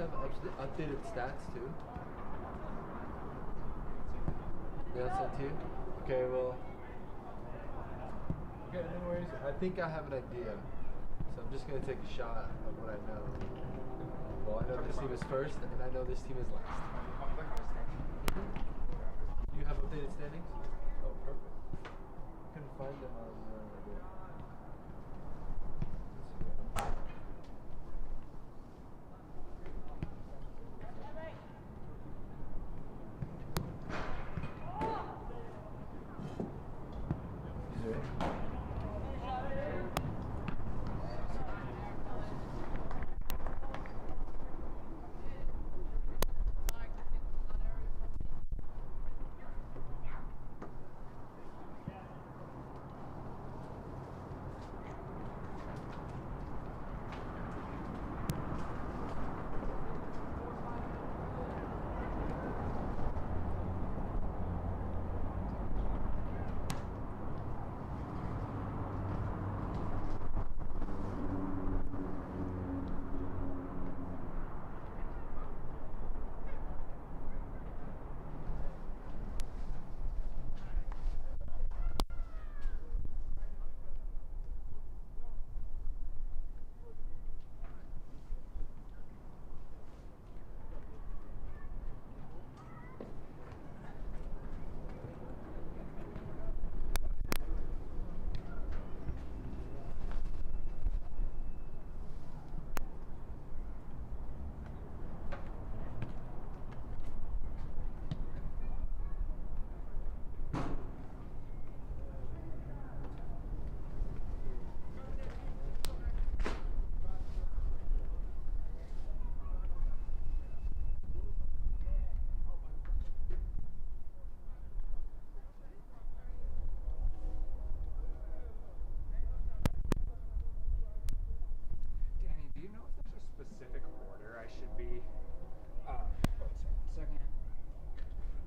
have updated stats too? Yeah, that's it too? Okay, well. Okay, anyways, I think I have an idea. So I'm just going to take a shot of what I know. Well, I know this team is first, and I know this team is last. You have updated standings? Oh, perfect. Couldn't find them on specific order I should be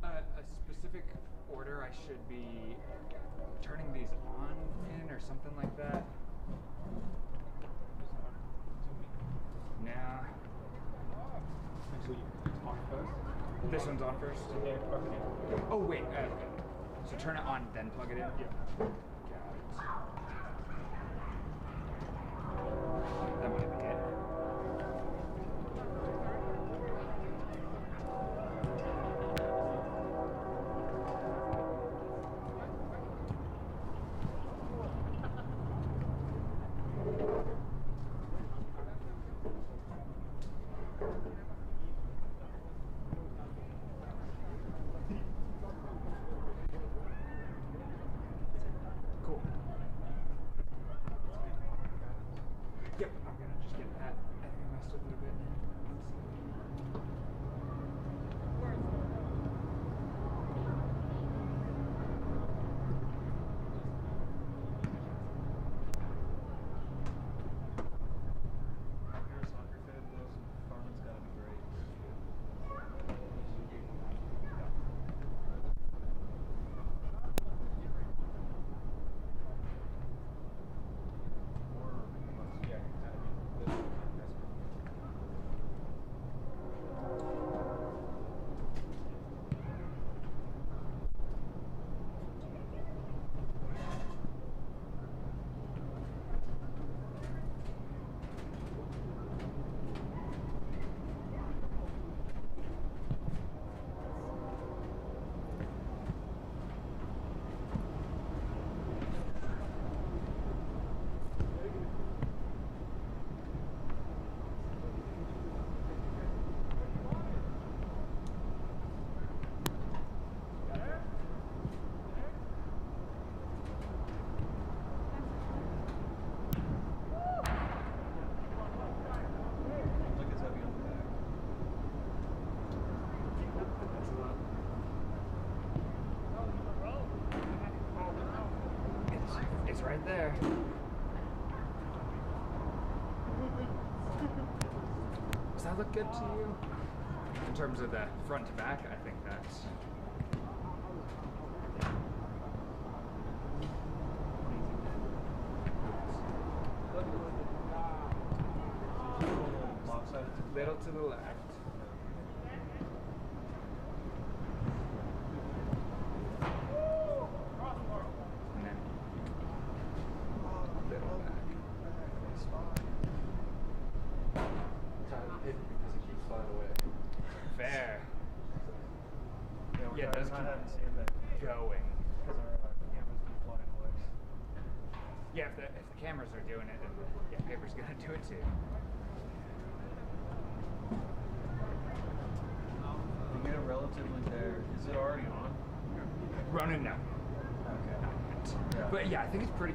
a specific order I should be turning these on in or something like that. Nah. On first? This one's on first? Yeah, plug it in. Oh wait, so turn it on then plug it in? Yeah. Got it. That might be it. Cool. Yep, I'm gonna just get that. I think I messed up a little bit. You're a soccer fan, though, so Harmon's gotta be great. It's right there. Does that look good to you? In terms of the front to back, I think that's... Lopsided. Little to the left. Yeah, those I keep haven't seen that going. because our cameras keep flying away. Yeah, if the cameras are doing it, then yeah, paper's gonna do it too. To get it relatively there, is it already on? Ronan, no. Okay. Yeah. But yeah, I think it's pretty.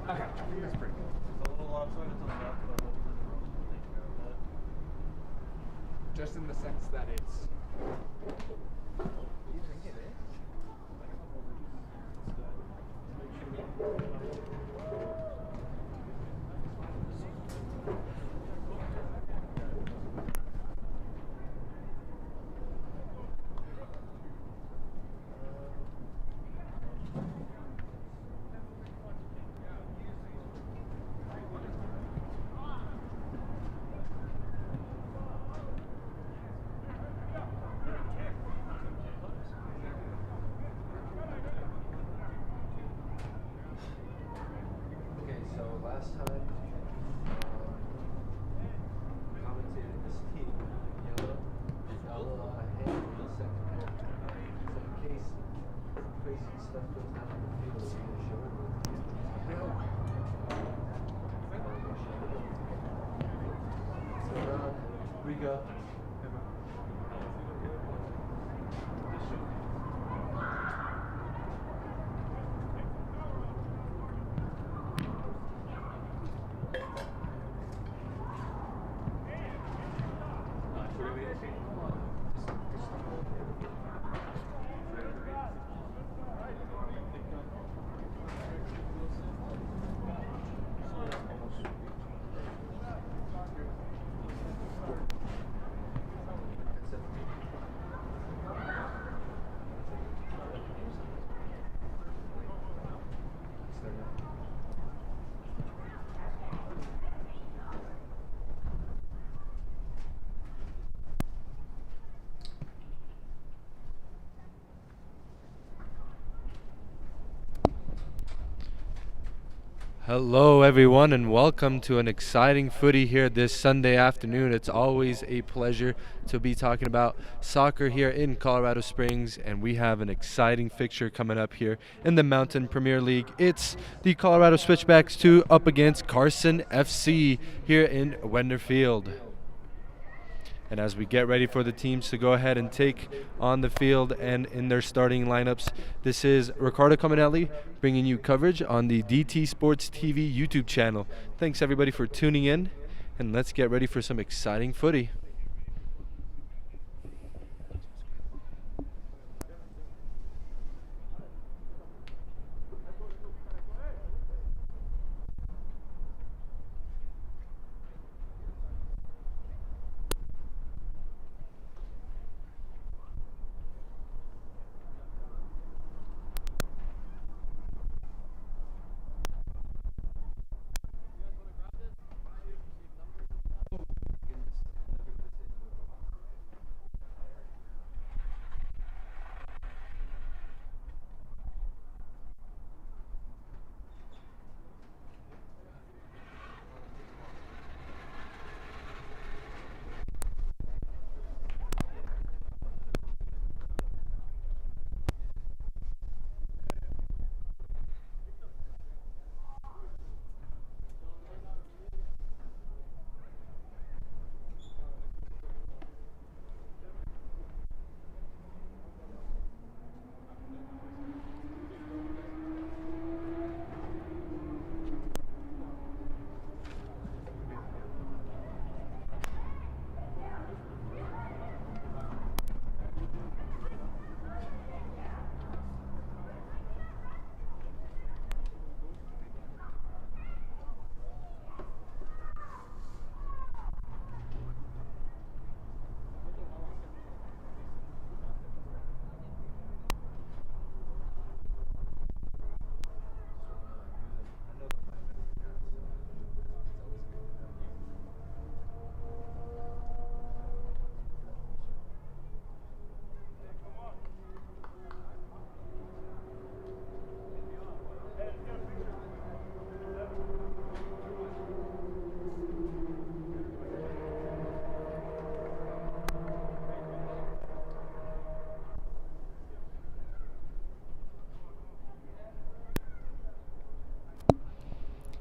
Okay, I think that's pretty good. It's a little offside to the left, but hopefully the roads will take care of that. Just in the sense that it's. You think it is? Okay, so last time, commentated this team in yellow, hand in the second half. So in case crazy stuff goes down on the field, we're going to show it. No. So we go. Hello everyone and welcome to an exciting footy here this Sunday afternoon. It's always a pleasure to be talking about soccer here in Colorado Springs, and we have an exciting fixture coming up here in the Mountain Premier League. It's the Colorado Switchbacks II up against Carson FC here in Weidner Field. And as we get ready for the teams to go ahead and take on the field and in their starting lineups, this is Ricardo Cominelli bringing you coverage on the DT Sports TV YouTube channel. Thanks everybody for tuning in, and let's get ready for some exciting footy.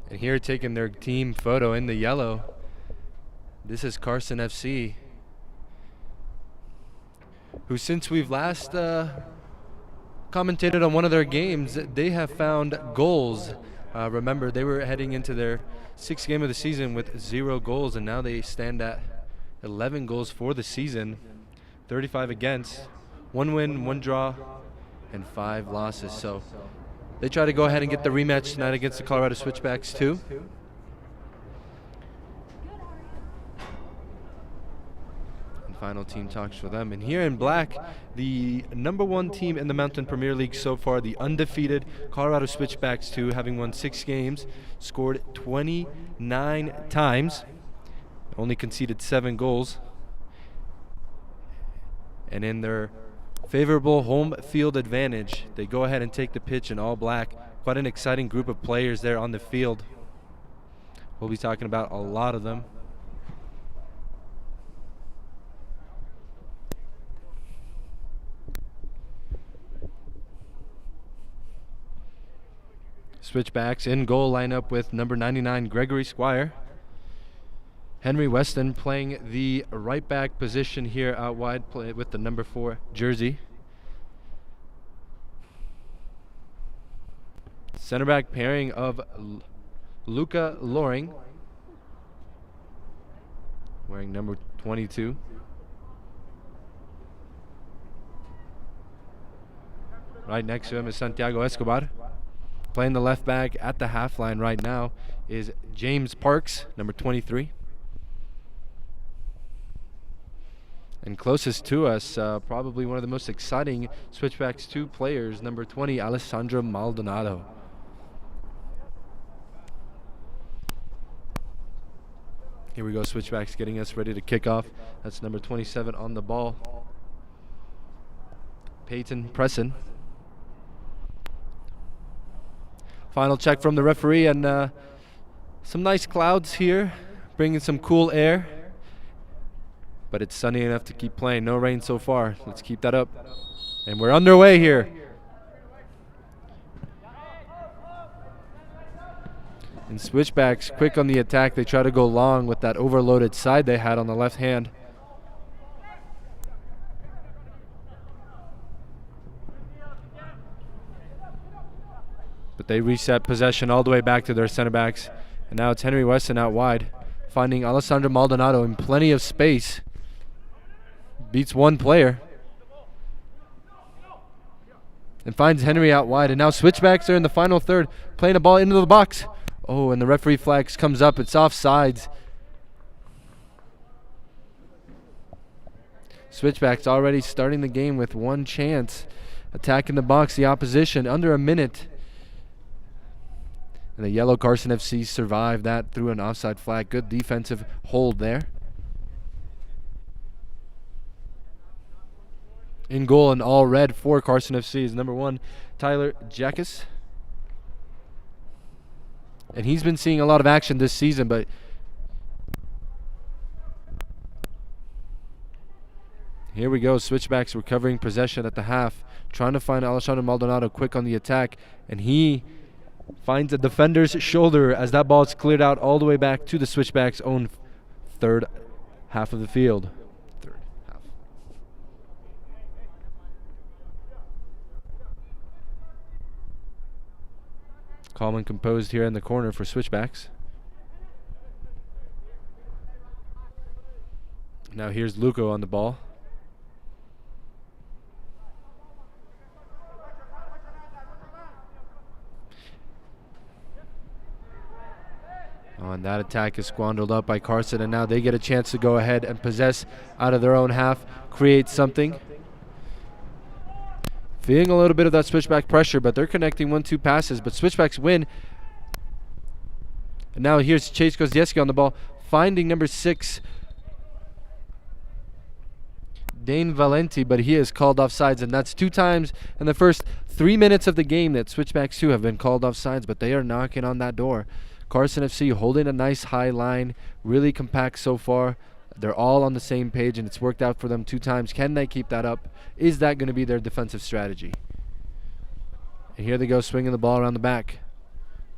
And here taking their team photo in the yellow, this is Carson FC, who since we've last commentated on one of their games, they have found goals. Remember, they were heading into their 6th game of the season with 0 goals, and now they stand at 11 goals for the season, 35 against, 1 win, 1 draw, and 5 losses. So they try to go ahead and get the rematch tonight against the Colorado Switchbacks II. Final team talks for them. And here in black, the #1 team in the Mountain Premier League so far, the undefeated Colorado Switchbacks II, having won 6 games, scored 29 times, only conceded 7 goals. And in their favorable home field advantage, they go ahead and take the pitch in all black. Quite an exciting group of players there on the field. We'll be talking about a lot of them. Switchbacks in goal lineup with number 99 Gregory Squire. Henry Weston playing the right back position here out wide, with the number 4 jersey. Center back pairing of Luca Loring, wearing number 22. Right next to him is Santiago Escobar. Playing the left back at the half line right now is James Parks, number 23. And closest to us, probably one of the most exciting Switchbacks II players, number 20, Alessandro Maldonado. Here we go, Switchbacks getting us ready to kick off. That's number 27 on the ball, Peyton Presson. Final check from the referee, and some nice clouds here, bringing some cool air. But it's sunny enough to keep playing. No rain so far. Let's keep that up. And we're underway here. And Switchbacks quick on the attack. They try to go long with that overloaded side they had on the left hand. But they reset possession all the way back to their center backs. And now it's Henry Weston out wide, finding Alessandro Maldonado in plenty of space. Beats one player. And finds Henry out wide. And now Switchbacks are in the final third, playing a ball into the box. Oh, and the referee flags comes up. It's offsides. Switchbacks already starting the game with one chance. Attacking the box, the opposition, under a minute. And the yellow Carson FC survived that through an offside flag. Good defensive hold there. In goal and all red for Carson FC is number 1, Tyler Jackus. And he's been seeing a lot of action this season, but here we go. Switchbacks recovering possession at the half, trying to find Alessandro Maldonado quick on the attack, and he finds a defender's shoulder as that ball is cleared out all the way back to the Switchbacks' own third half of the field. Third half. Calm and composed here in the corner for Switchbacks. Now here's Luco on the ball. Oh, and that attack is squandered up by Carson, and now they get a chance to go ahead and possess out of their own half, create something. Feeling a little bit of that Switchback pressure, but they're connecting 1-2 passes, but Switchbacks win. And now here's Chase Kozieski on the ball, finding number 6, Dane Valenti, but he is called offsides, and that's 2 times in the first 3 minutes of the game that Switchbacks 2 have been called offsides, but they are knocking on that door. Carson FC holding a nice high line, really compact so far. They're all on the same page, and it's worked out for them 2 times. Can they keep that up? Is that going to be their defensive strategy? And here they go, swinging the ball around the back.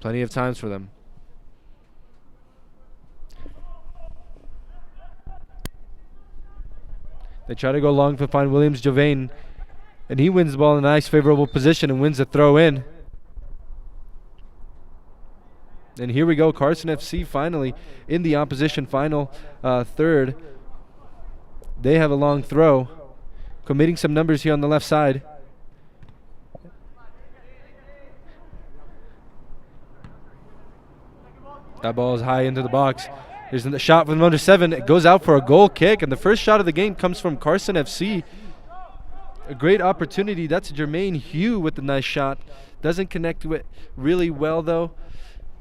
Plenty of times for them. They try to go long to find Williams Jovane, and he wins the ball in a nice favorable position and wins the throw in. And here we go, Carson FC finally in the opposition final third. They have a long throw, committing some numbers here on the left side. That ball is high into the box. Here's the shot from number 7. It goes out for a goal kick, and the first shot of the game comes from Carson FC. A great opportunity. That's Jermaine Hugh with the nice shot. Doesn't connect to it really well, though.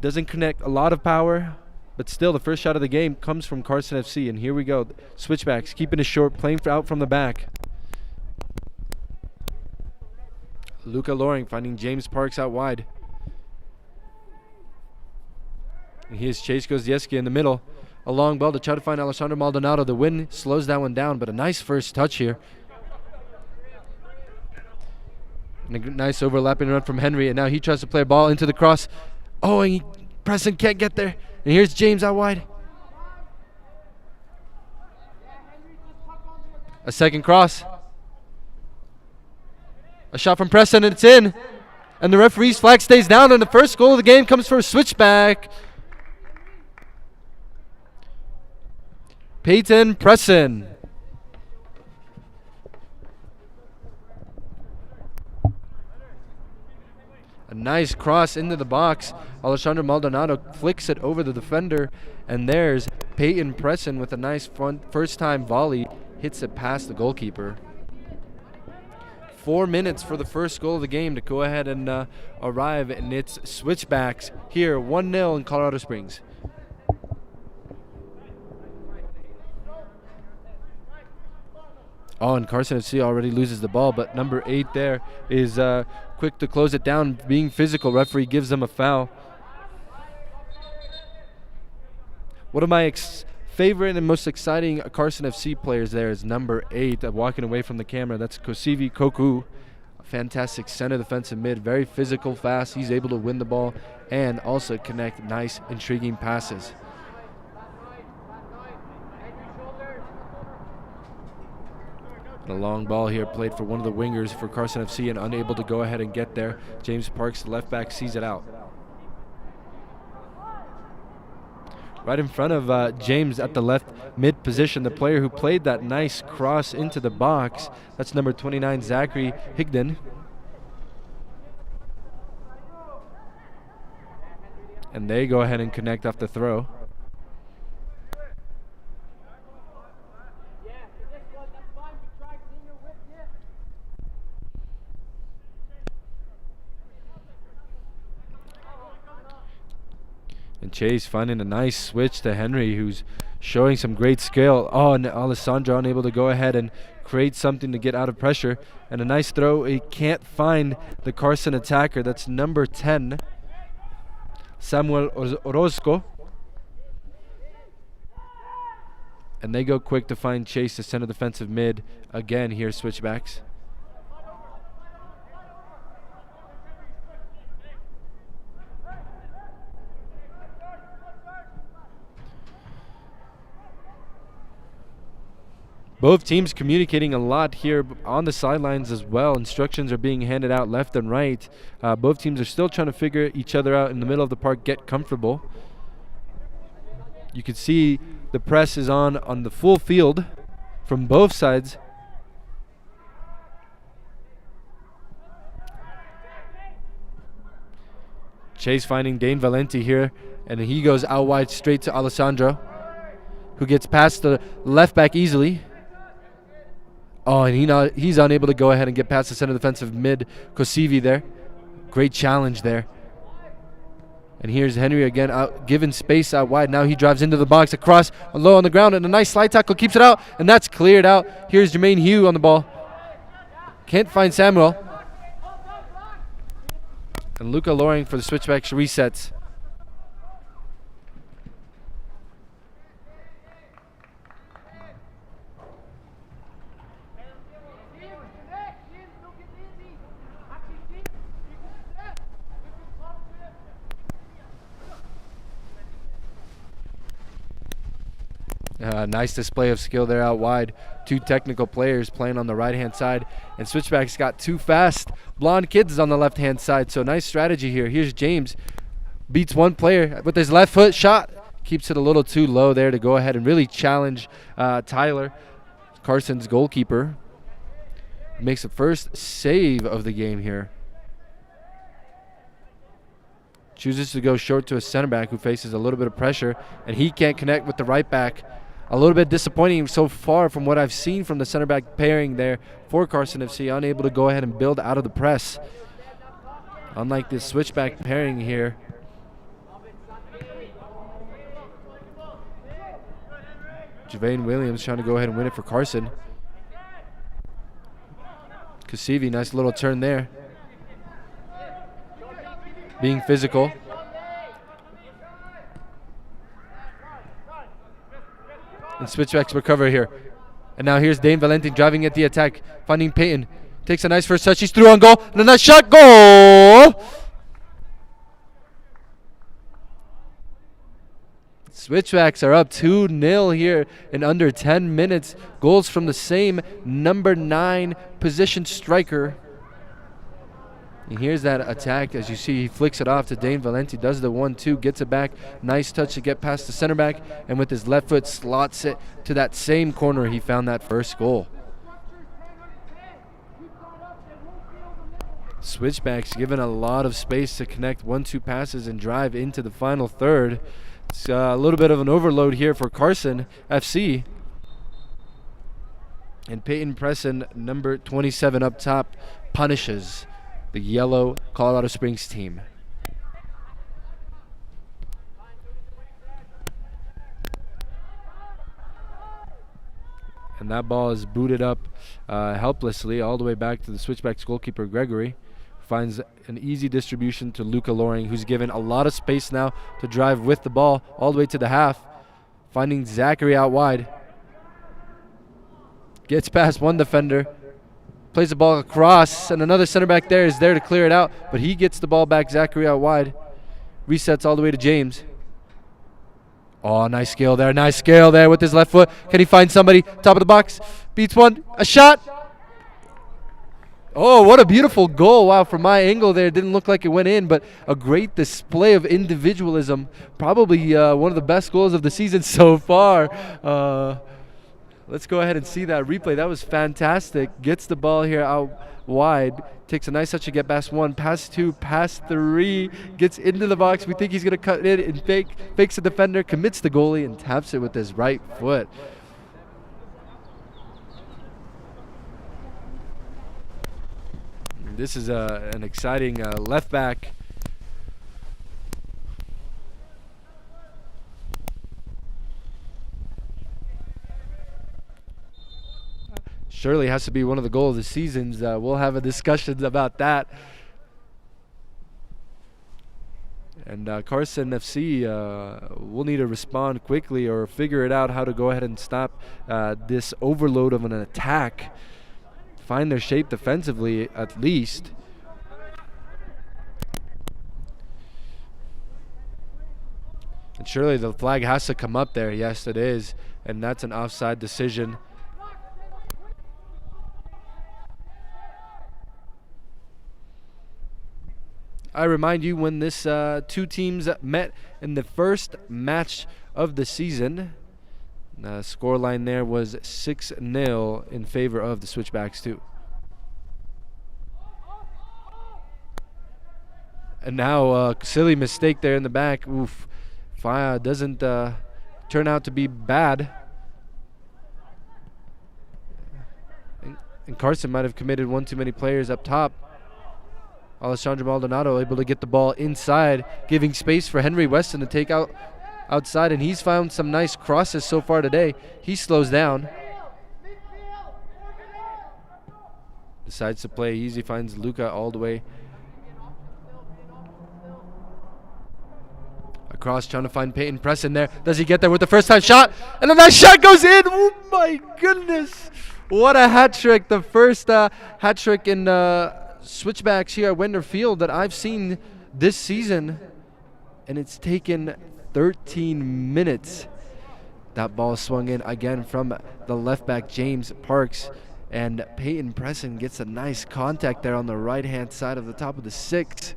Doesn't connect a lot of power, but still the first shot of the game comes from Carson FC. And here we go. Switchbacks keeping it short, playing out from the back. Luca Loring finding James Parks out wide. And here's Chase Gozieski in the middle. A long ball to try to find Alessandro Maldonado. The wind slows that one down, but a nice first touch here. And a nice overlapping run from Henry, and now he tries to play a ball into the cross. Oh, and Preston can't get there. And here's James out wide. A second cross. A shot from Preston, and it's in. And the referee's flag stays down, and the first goal of the game comes for a switchback. Peyton Preston. A nice cross into the box. Alessandro Maldonado flicks it over the defender, and there's Peyton Preston with a nice first-time volley. Hits it past the goalkeeper. 4 minutes for the first goal of the game to go ahead and arrive, and it's switchbacks here, 1-0 in Colorado Springs. Oh, and Carson FC already loses the ball, but number 8 there is quick to close it down, being physical. Referee gives them a foul. One of my favorite and most exciting Carson FC players there is number 8, walking away from the camera. That's Kosivi Koku. A fantastic center defensive mid, very physical, fast. He's able to win the ball and also connect nice, intriguing passes. A long ball here played for one of the wingers for Carson FC and unable to go ahead and get there. James Parks, the left back, sees it out. Right in front of James at the left mid position, the player who played that nice cross into the box. That's number 29, Zachary Higdon. And they go ahead and connect off the throw. And Chase finding a nice switch to Henry, who's showing some great skill. Oh, and Alessandro unable to go ahead and create something to get out of pressure. And a nice throw. He can't find the Carson attacker. That's number 10, Samuel Orozco. And they go quick to find Chase, the center defensive mid. Again, here switchbacks. Both teams communicating a lot here on the sidelines as well. Instructions are being handed out left and right. Both teams are still trying to figure each other out in the middle of the park, get comfortable. You can see the press is on the full field from both sides. Chase finding Dane Valenti here, and he goes out wide straight to Alessandro, who gets past the left back easily. Oh, and he's unable to go ahead and get past the center defensive mid, Kosivi there. Great challenge there. And here's Henry again, given space out wide. Now he drives into the box, across, low on the ground, and a nice slide tackle keeps it out, and that's cleared out. Here's Jermaine Hugh on the ball. Can't find Samuel. And Luca Loring for the switchbacks resets. Nice display of skill there out wide. Two technical players playing on the right-hand side. And Switchbacks got two fast blonde kids on the left-hand side. So nice strategy here. Here's James. Beats one player with his left foot shot. Keeps it a little too low there to go ahead and really challenge Tyler, Carson's goalkeeper. Makes the first save of the game here. Chooses to go short to a center back who faces a little bit of pressure, and he can't connect with the right back. A little bit disappointing so far from what I've seen from the center back pairing there for Carson FC, unable to go ahead and build out of the press. Unlike this switchback pairing here. Javane Williams trying to go ahead and win it for Carson. Kasivi, nice little turn there. Being physical. And Switchbacks recover here. And now here's Dane Valenti driving at the attack, finding Peyton. Takes a nice first touch. He's through on goal. And a nice shot. Goal! Switchbacks are up 2-0 here in under 10 minutes. Goals from the same number 9 position striker. And here's that attack. As you see, he flicks it off to Dane Valenti, does the 1-2, gets it back. Nice touch to get past the center back, and with his left foot slots it to that same corner he found that first goal. Switchbacks given a lot of space to connect 1-2 passes and drive into the final third. It's a little bit of an overload here for Carson FC. And Peyton Presson, number 27 up top, punishes the yellow Colorado Springs team. And that ball is booted up helplessly all the way back to the Switchbacks goalkeeper, Gregory. Finds an easy distribution to Luca Loring, who's given a lot of space now to drive with the ball all the way to the half. Finding Zachary out wide. Gets past one defender. Plays the ball across, and another center back there is there to clear it out, but he gets the ball back, Zachary out wide. Resets all the way to James. Oh, nice skill there with his left foot. Can he find somebody? Top of the box. Beats one. A shot. Oh, what a beautiful goal. Wow, from my angle there, it didn't look like it went in, but a great display of individualism. Probably one of the best goals of the season so far. Let's go ahead and see that replay. That was fantastic. Gets the ball here out wide. Takes a nice touch to get past one, past two, past three. Gets into the box. We think he's going to cut it and fakes the defender, commits the goalie, and taps it with his right foot. This is an exciting left back. Surely has to be one of the goals of the seasons. We'll have a discussion about that. And Carson FC will need to respond quickly or figure it out how to go ahead and stop this overload of an attack. Find their shape defensively at least. And surely the flag has to come up there. Yes, it is. And that's an offside decision. I remind you, when this two teams met in the first match of the season, the scoreline there was 6-0 in favor of the Switchbacks II. And now a silly mistake there in the back. Oof. Fire doesn't turn out to be bad. And Carson might have committed one too many players up top. Alessandro Maldonado able to get the ball inside, giving space for Henry Weston to take outside, and he's found some nice crosses so far today. He slows down. Decides to play easy, finds Luca all the way across, trying to find Peyton Presson there. Does he get there with the first time shot? And then that shot goes in. Oh my goodness. What a hat trick. The first hat trick in Switchbacks here at Weidner Field that I've seen this season, and it's taken 13 minutes. That ball swung in again from the left back, James Parks. And Peyton Presson gets a nice contact there on the right-hand side of the top of the 6.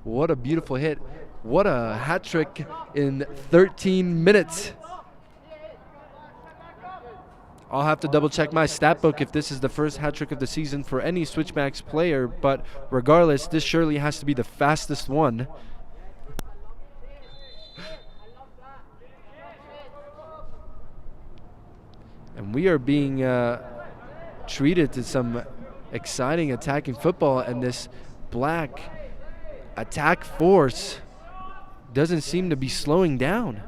What a beautiful hit. What a hat trick in 13 minutes. I'll have to double check my stat book if this is the first hat trick of the season for any Switchbacks player, but regardless, this surely has to be the fastest one. And we are being treated to some exciting attacking football, and this black attack force doesn't seem to be slowing down.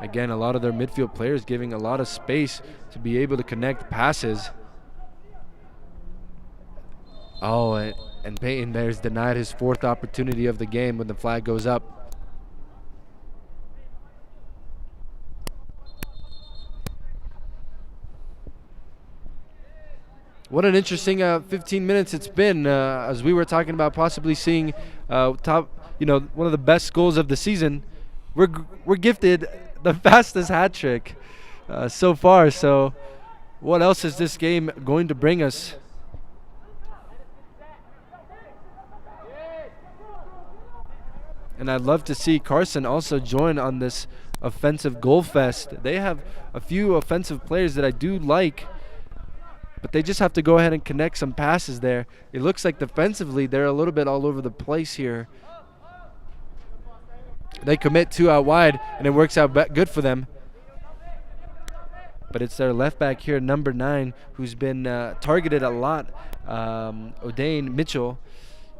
Again, a lot of their midfield players giving a lot of space to be able to connect passes. Oh, and Peyton there's denied his 4th opportunity of the game when the flag goes up. What an interesting 15 minutes it's been, as we were talking about possibly seeing one of the best goals of the season. We're gifted the fastest hat trick so far. So what else is this game going to bring us? And I'd love to see Carson also join on this offensive goal fest. They have a few offensive players that I do like, but they just have to go ahead and connect some passes there. It looks like defensively they're a little bit all over the place here. They commit 2 out wide, and it works out good for them. But it's their left back here, number 9, who's been targeted a lot, O'Dane Mitchell.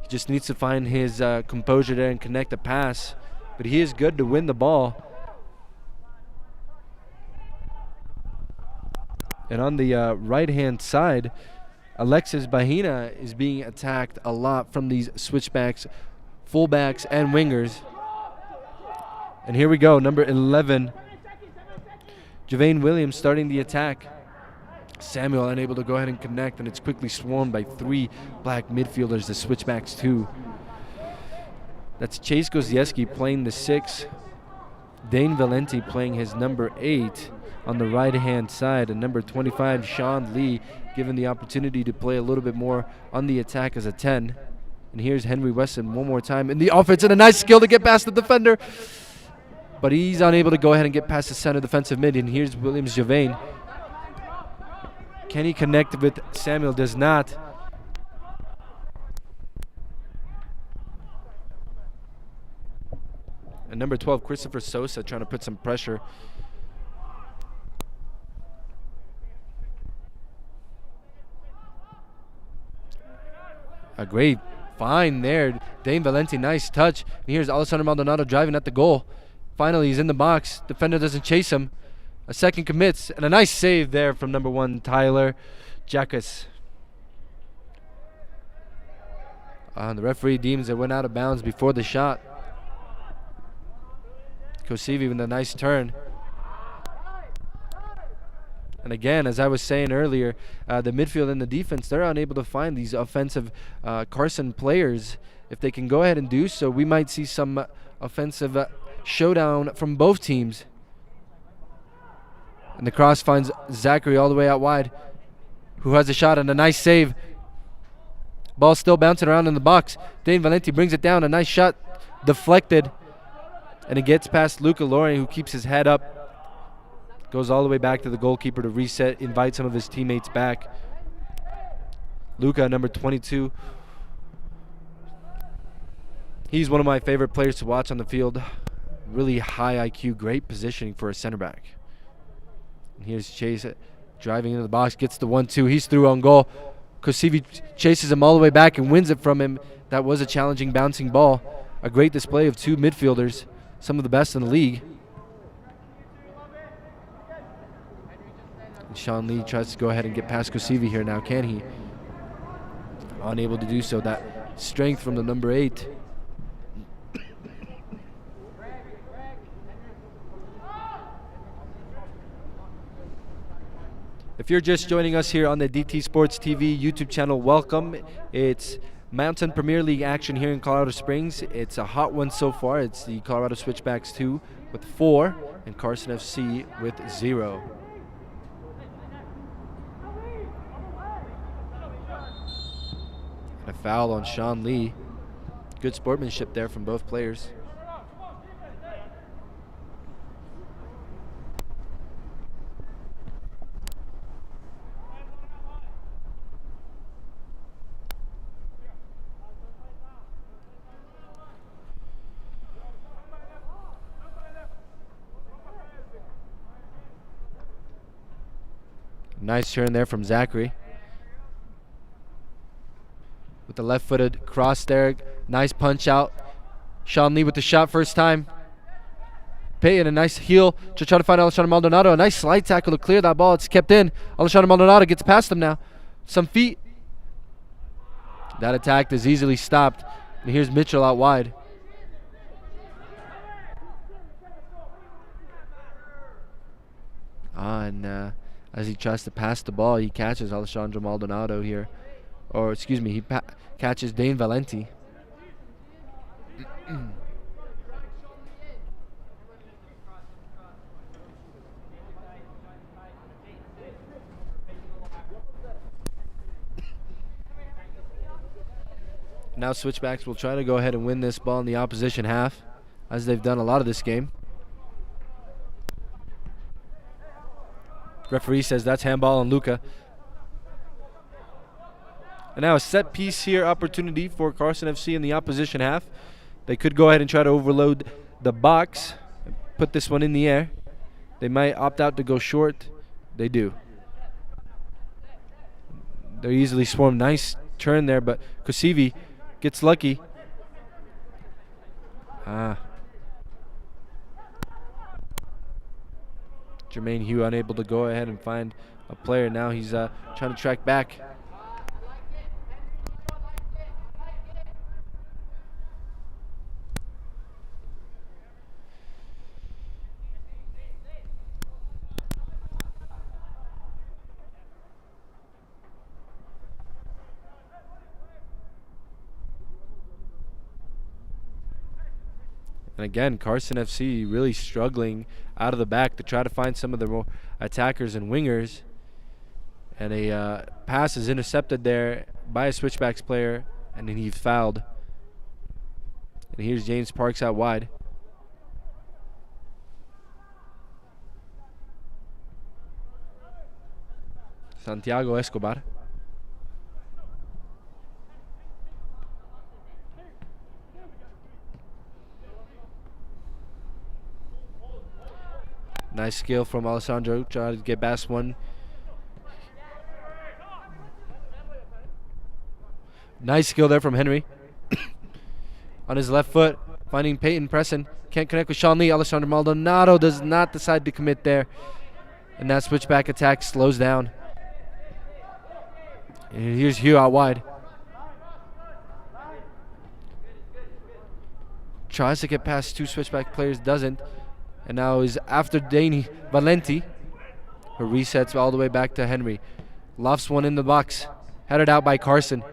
He just needs to find his composure there and connect a pass. But he is good to win the ball. And on the right-hand side, Alexis Bahina is being attacked a lot from these switchbacks, fullbacks, and wingers. And here we go, number 11, Javane Williams starting the attack. Samuel unable to go ahead and connect, and it's quickly swarmed by 3 black midfielders, the Switchbacks II. That's Chase Gozieski playing the 6, Dane Valenti playing his number 8 on the right-hand side, and number 25, Sean Lee, given the opportunity to play a little bit more on the attack as a 10. And here's Henry Weston one more time in the offense, and a nice skill to get past the defender. But he's unable to go ahead and get past the center defensive mid. And here's Williams Javane. Can he connect with Samuel? Does not. And number 12, Christopher Sosa, trying to put some pressure. A great find there. Dane Valenti, nice touch. And here's Alessandro Maldonado driving at the goal. Finally, he's in the box. Defender doesn't chase him. A second commits, and a nice save there from number 1, Tyler Jackas. The referee deems it went out of bounds before the shot. Kosivi with a nice turn. And again, as I was saying earlier, the midfield and the defense, they're unable to find these offensive Carson players. If they can go ahead and do so, we might see some offensive showdown from both teams. And the cross finds Zachary all the way out wide, who has a shot and a nice save. Ball still bouncing around in the box. Dane Valenti brings it down, a nice shot, deflected. And it gets past Luca Lori, who keeps his head up. Goes all the way back to the goalkeeper to reset, invite some of his teammates back. Luca, number 22. He's one of my favorite players to watch on the field. Really high IQ, great positioning for a center back. And here's Chase driving into the box, gets the 1-2. He's through on goal. Kosivi chases him all the way back and wins it from him. That was a challenging bouncing ball. A great display of 2 midfielders, some of the best in the league. And Sean Lee tries to go ahead and get past Kosivi here now. Can he? Unable to do so. That strength from the number 8. If you're just joining us here on the DT Sports TV YouTube channel, welcome. It's Mountain Premier League action here in Colorado Springs. It's a hot one so far. It's the Colorado Switchbacks II with 4 and Carson FC with 0. And a foul on Sean Lee. Good sportsmanship there from both players. Nice turn there from Zachary. With the left-footed cross there. Nice punch out. Sean Lee with the shot first time. Payton, a nice heel to try to find Alessandro Maldonado. A nice slide tackle to clear that ball. It's kept in. Alessandro Maldonado gets past him now. Some feet. That attack is easily stopped. And here's Mitchell out wide. And as he tries to pass the ball, he catches Alessandro Maldonado here. Or, excuse me, he catches Dane Valenti. Now Switchbacks will try to go ahead and win this ball in the opposition half, as they've done a lot of this game. Referee says that's handball on Luca. And now a set piece here opportunity for Carson FC in the opposition half. They could go ahead and try to overload the box, put this one in the air. They might opt out to go short. They do. They're easily swarmed. Nice turn there, but Kosivi gets lucky. Jermaine Hugh unable to go ahead and find a player. Now he's trying to track back. And again, Carson FC really struggling out of the back to try to find some of the more attackers and wingers. And a pass is intercepted there by a Switchbacks player, and then he's fouled. And here's James Parks out wide. Santiago Escobar. Nice skill from Alessandro, trying to get past one. Nice skill there from Henry. On his left foot, finding Payton pressing. Can't connect with Sean Lee. Alessandro Maldonado does not decide to commit there. And that switchback attack slows down. And here's Hugh out wide. Tries to get past 2 switchback players, doesn't. And now is after Dane Valenti, who resets all the way back to Henry. Lofts one in the box. Headed out by Carson.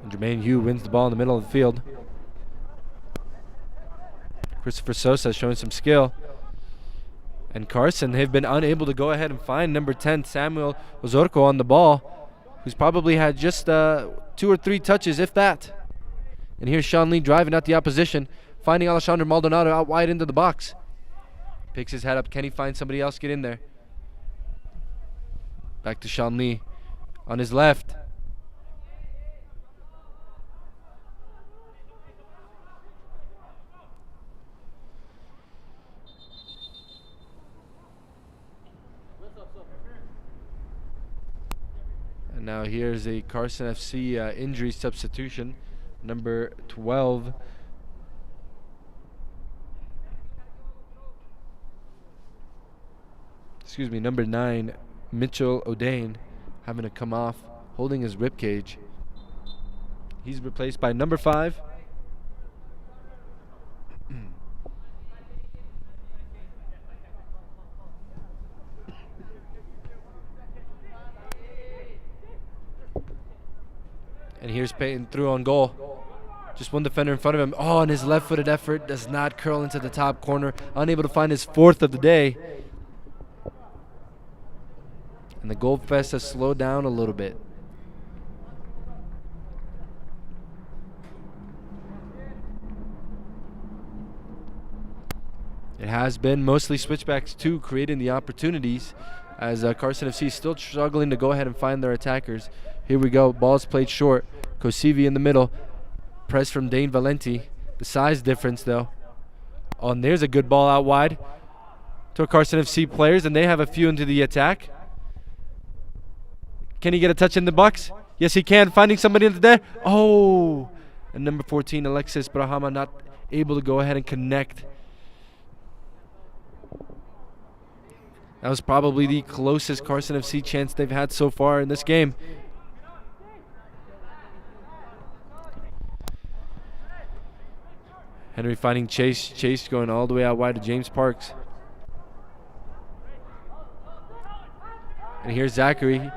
And Jermaine Hugh wins the ball in the middle of the field. Christopher Sosa showing some skill. And Carson, they've been unable to go ahead and find number 10, Samuel Ozorco, on the ball, who's probably had just 2 or 3 touches, if that. And here's Sean Lee driving at the opposition, finding Alessandro Maldonado out wide into the box. Picks his head up. Can he find somebody else get in there? Back to Sean Lee on his left. And now here's a Carson FC injury substitution. Number 12. Excuse me, number 9, Mitchell O'Dane, having to come off, holding his rib cage. He's replaced by number 5. And here's Peyton through on goal. Just one defender in front of him. Oh, and his left-footed effort does not curl into the top corner. Unable to find his 4th of the day. And the goal fest has slowed down a little bit. It has been mostly Switchbacks II creating the opportunities, as Carson FC is still struggling to go ahead and find their attackers. Here we go. Ball's played short. Kosivi in the middle. Press from Dane Valenti. The size difference, though. Oh, and there's a good ball out wide to Carson FC players, and they have a few into the attack. Can he get a touch in the box? Yes, he can. Finding somebody into there. Oh, and number 14, Alexis Brahama, not able to go ahead and connect. That was probably the closest Carson FC chance they've had so far in this game. Henry finding Chase. Chase going all the way out wide to James Parks. And here's Zachary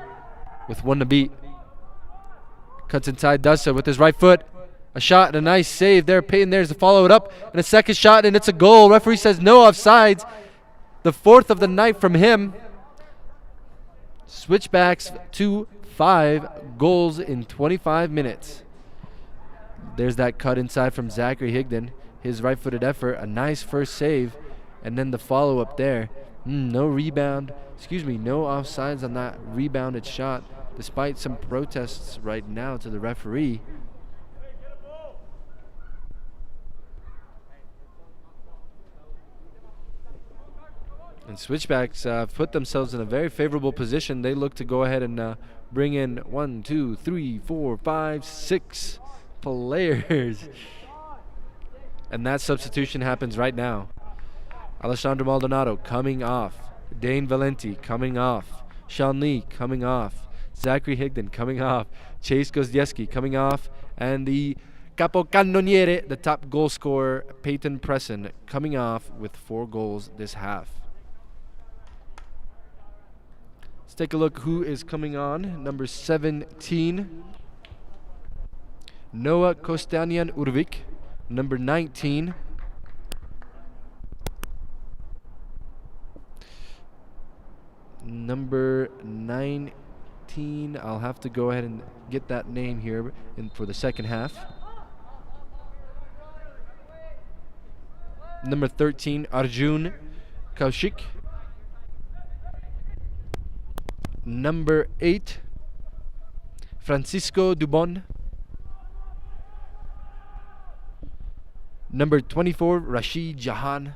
with 1 to beat. Cuts inside, does so with his right foot. A shot and a nice save there. Peyton there's to follow it up. And a second shot, and it's a goal. Referee says no offsides. The 4th of the night from him. Switchbacks to 5 goals in 25 minutes. There's that cut inside from Zachary Higdon. His right-footed effort, a nice first save, and then the follow-up there. No rebound, no offsides on that rebounded shot, despite some protests right now to the referee. And Switchbacks put themselves in a very favorable position. They look to go ahead and bring in 1, 2, 3, 4, 5, 6 players. And that substitution happens right now. Alessandro Maldonado coming off. Dane Valenti coming off. Sean Lee coming off. Zachary Higdon coming off. Chase Gozdieski coming off. And the capocannoniere, the top goal scorer, Peyton Presson, coming off with 4 goals this half. Let's take a look who is coming on. Number 17, Noah Kostanian Urvik. Number 19, I'll have to go ahead and get that name here for the second half. Number 13, Arjun Kaushik. Number 8, Francisco Dubon. Number 24, Rashid Jahan.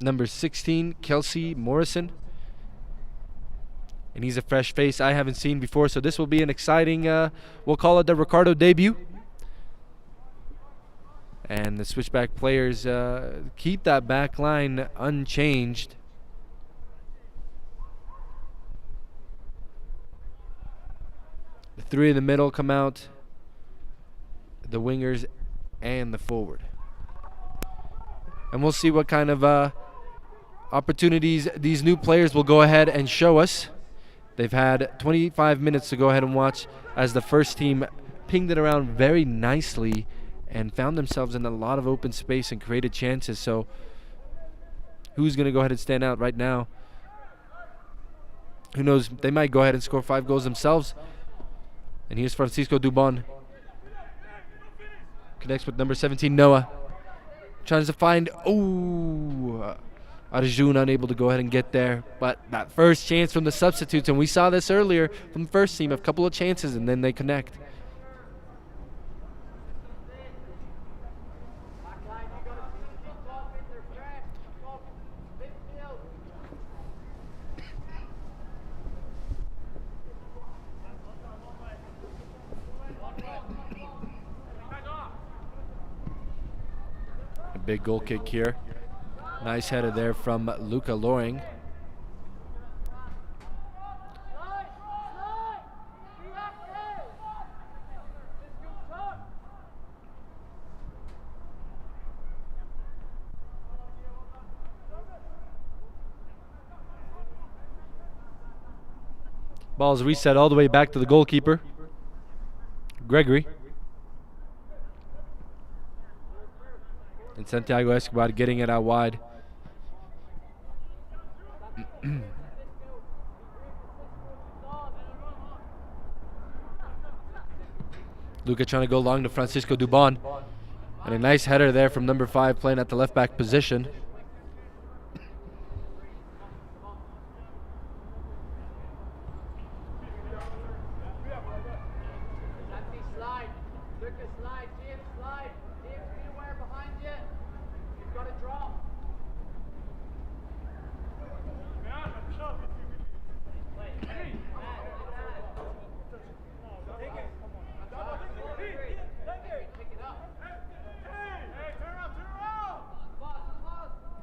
Number 16, Kelsey Morrison. And he's a fresh face I haven't seen before, so this will be an exciting, we'll call it the Ricardo debut. And the Switchback players keep that back line unchanged. The 3 in the middle come out, the wingers and the forward. And we'll see what kind of opportunities these new players will go ahead and show us. They've had 25 minutes to go ahead and watch as the first team pinged it around very nicely and found themselves in a lot of open space and created chances. So who's going to go ahead and stand out right now? Who knows? They might go ahead and score 5 goals themselves. And here's Francisco Dubon. Connects with number 17, Noah. Tries to find, Arjun unable to go ahead and get there. But that first chance from the substitutes, and we saw this earlier from the first team, a couple of chances, and then they connect. Big goal kick here. Nice header there from Luca Loring. Ball's reset all the way back to the goalkeeper, Gregory. And Santiago Escobar getting it out wide. Luca trying to go long to Francisco Dubon. And a nice header there from number 5 playing at the left back position.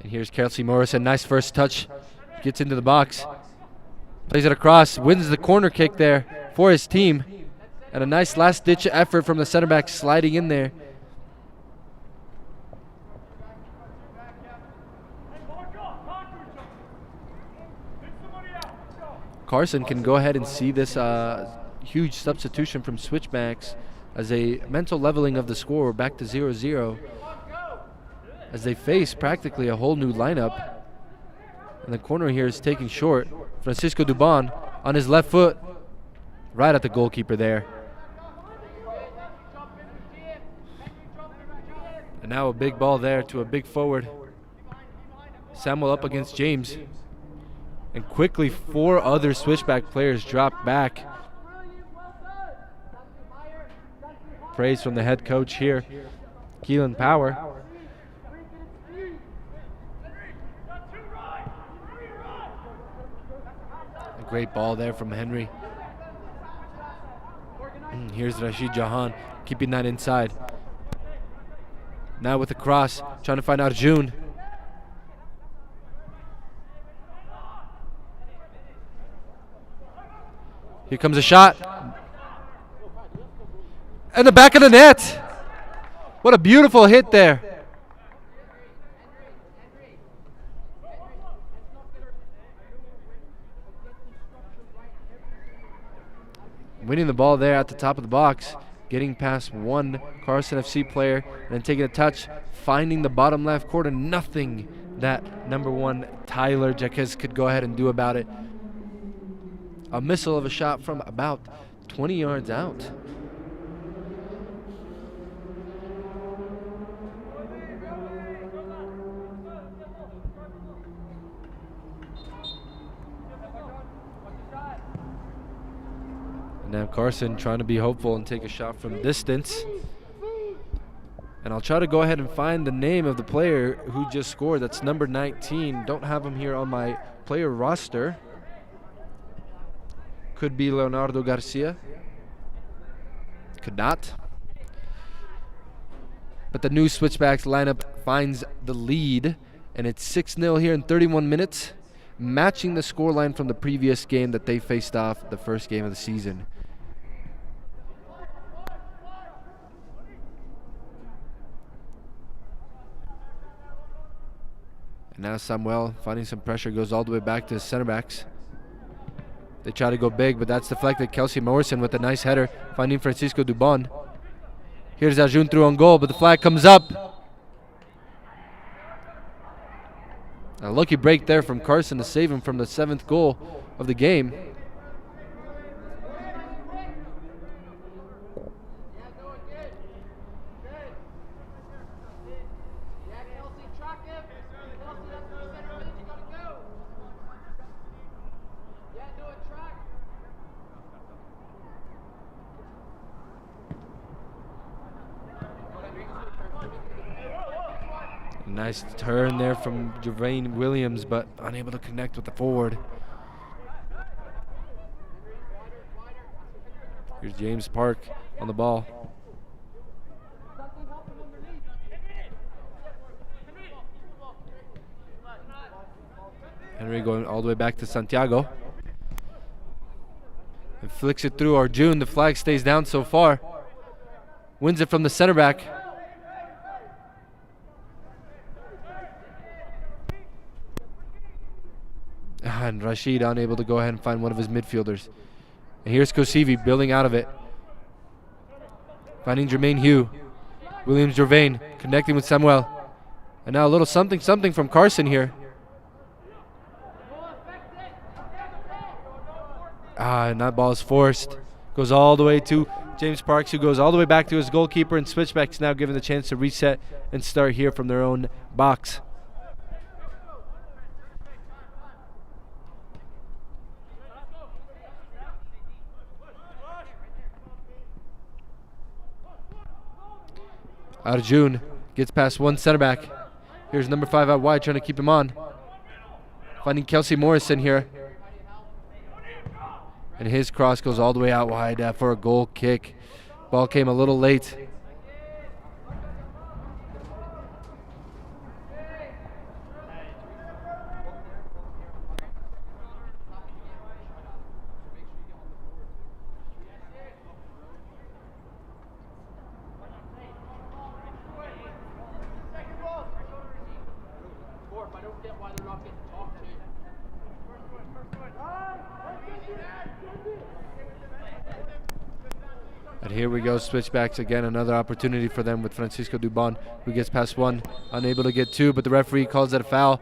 And here's Kelsey Morrison, nice first touch, gets into the box, plays it across, wins the corner kick there for his team, and a nice last-ditch effort from the center back sliding in there. Carson can go ahead and see this huge substitution from Switchbacks as a mental leveling of the score back to 0-0. As they face practically a whole new lineup. And the corner here is taking short. Francisco Dubon on his left foot, right at the goalkeeper there. And now a big ball there to a big forward. Samuel up against James. And quickly 4 other Switchback players drop back. Praise from the head coach here, Keelan Power. Great ball there from Henry. Here's Rashid Jahan keeping that inside. Now with the cross, trying to find Arjun. Here comes a shot. And the back of the net. What a beautiful hit there. Winning the ball there at the top of the box, getting past one Carson FC player, and then taking a touch, finding the bottom left corner. Nothing that number 1 Tyler Jaquez could go ahead and do about it. A missile of a shot from about 20 yards out. Now Carson trying to be hopeful and take a shot from distance. And I'll try to go ahead and find the name of the player who just scored. That's number 19. Don't have him here on my player roster. Could be Leonardo Garcia. Could not. But the new Switchbacks lineup finds the lead. And it's 6-0 here in 31 minutes. Matching the scoreline from the previous game that they faced off the first game of the season. And now Samuel finding some pressure, goes all the way back to the center backs. They try to go big, but that's deflected. Kelsey Morrison with a nice header, finding Francisco Dubon. Here's Arjun through on goal, but the flag comes up. A lucky break there from Carson to save him from the 7th goal of the game. Nice turn there from Javane Williams, but unable to connect with the forward. Here's James Park on the ball. Henry going all the way back to Santiago. And flicks it through Arjun. The flag stays down so far. Wins it from the center back. And Rashid unable to go ahead and find one of his midfielders. And here's Kosivi building out of it. Finding Jermaine Hugh. Williams Gervain connecting with Samuel. And now a little something from Carson here. And that ball is forced. Goes all the way to James Parks, who goes all the way back to his goalkeeper, and Switchbacks now given the chance to reset and start here from their own box. Arjun gets past one center back. Here's number 5 out wide, trying to keep him on. Finding Kelsey Morrison here. And his cross goes all the way out wide for a goal kick. Ball came a little late. And here we go, Switchbacks again, another opportunity for them with Francisco Dubon, who gets past one, unable to get two, but the referee calls it a foul.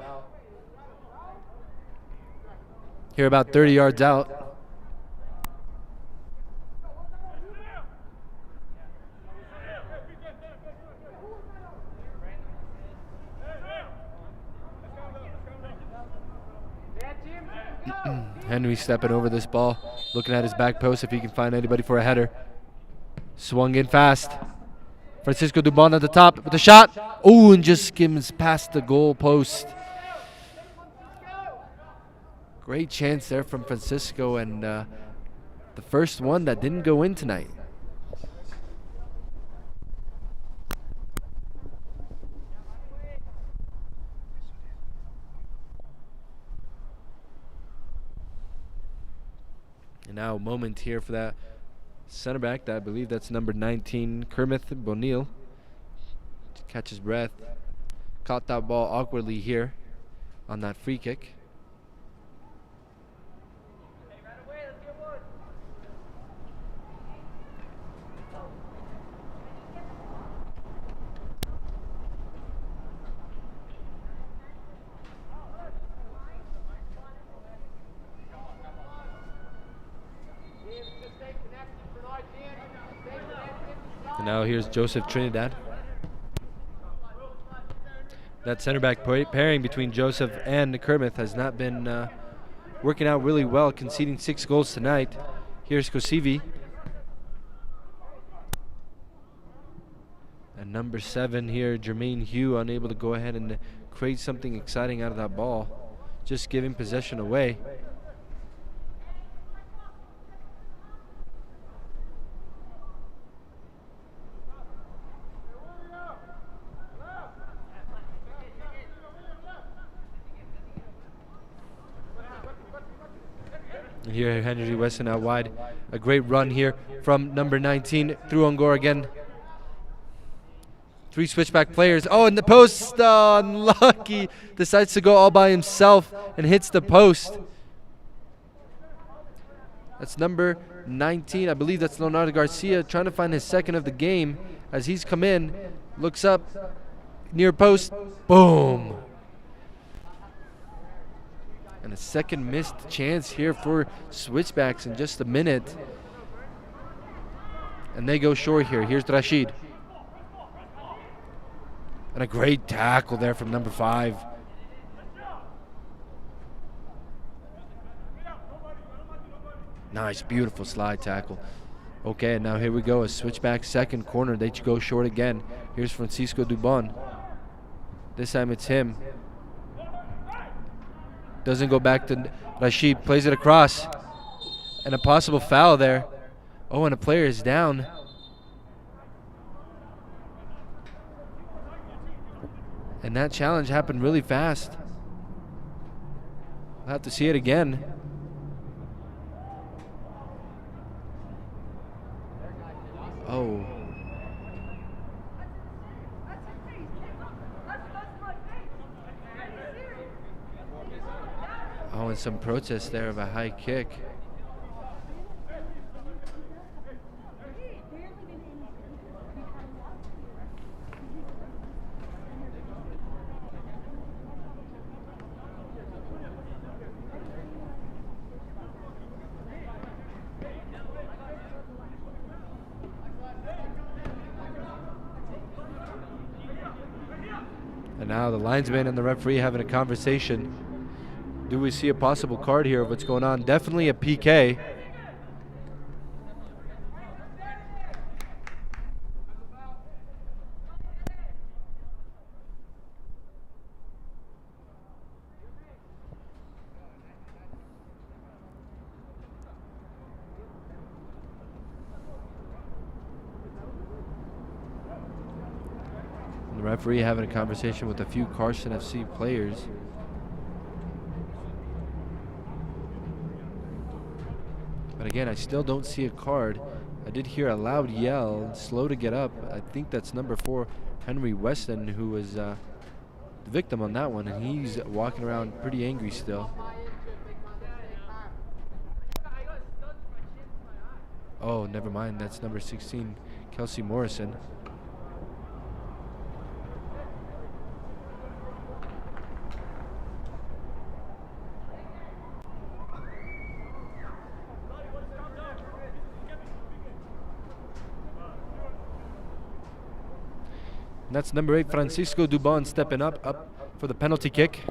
Here about 30 yards out. Henry stepping over this ball, looking at his back post if he can find anybody for a header. Swung in fast. Francisco Dubon at the top with a shot. Oh, and just skims past the goal post. Great chance there from Francisco, and the first one that didn't go in tonight. And now a moment here for that center back, I believe that's number 19, Kermit Bonil. To catch his breath. Caught that ball awkwardly here on that free kick. And now here's Joseph Trinidad. That center back pairing between Joseph and Kermit has not been working out really well, conceding 6 goals tonight. Here's Kosivi. And number 7 here, Jermaine Hugh, unable to go ahead and create something exciting out of that ball. Just giving possession away. Here, Henry Weston out wide. A great run here from number 19 through Ongor again. 3 switchback players. Oh, and the post, unlucky. Decides to go all by himself and hits the post. That's number 19. I believe that's Leonardo Garcia trying to find his second of the game as he's come in. Looks up, near post. Boom. And a second missed chance here for Switchbacks in just a minute. And they go short here. Here's Rashid. And a great tackle there from number 5. Nice, beautiful slide tackle. Okay, and now here we go. A Switchback second corner. They go short again. Here's Francisco Dubon. This time it's him. Doesn't go back to Rashid. Plays it across. And a possible foul there. Oh, and a player is down. And that challenge happened really fast. We'll have to see it again. Oh. Oh, and some protest there of a high kick. And now the linesman and the referee having a conversation. Do we see a possible card here of what's going on? Definitely a PK. And the referee having a conversation with a few Carson FC players. But again, I still don't see a card. I did hear a loud yell, slow to get up. I think that's number 4, Henry Weston, who was the victim on that one, and he's walking around pretty angry still. Oh, never mind. That's number 16, Kelsey Morrison. And that's number 8, Francisco Dubon, stepping up for the penalty kick.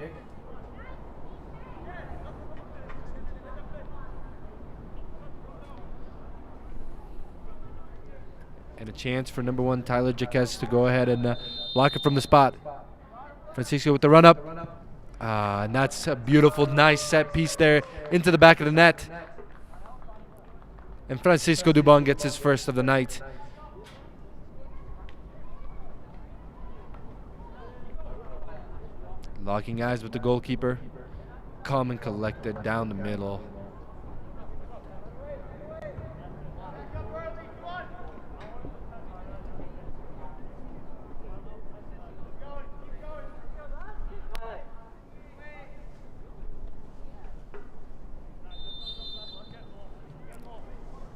And a chance for number 1, Tyler Jaquez, to go ahead and block it from the spot. Francisco with the run up. And that's a beautiful, nice set piece there into the back of the net. And Francisco Dubon gets his first of the night. Locking eyes with the goalkeeper. Calm and collected down the middle.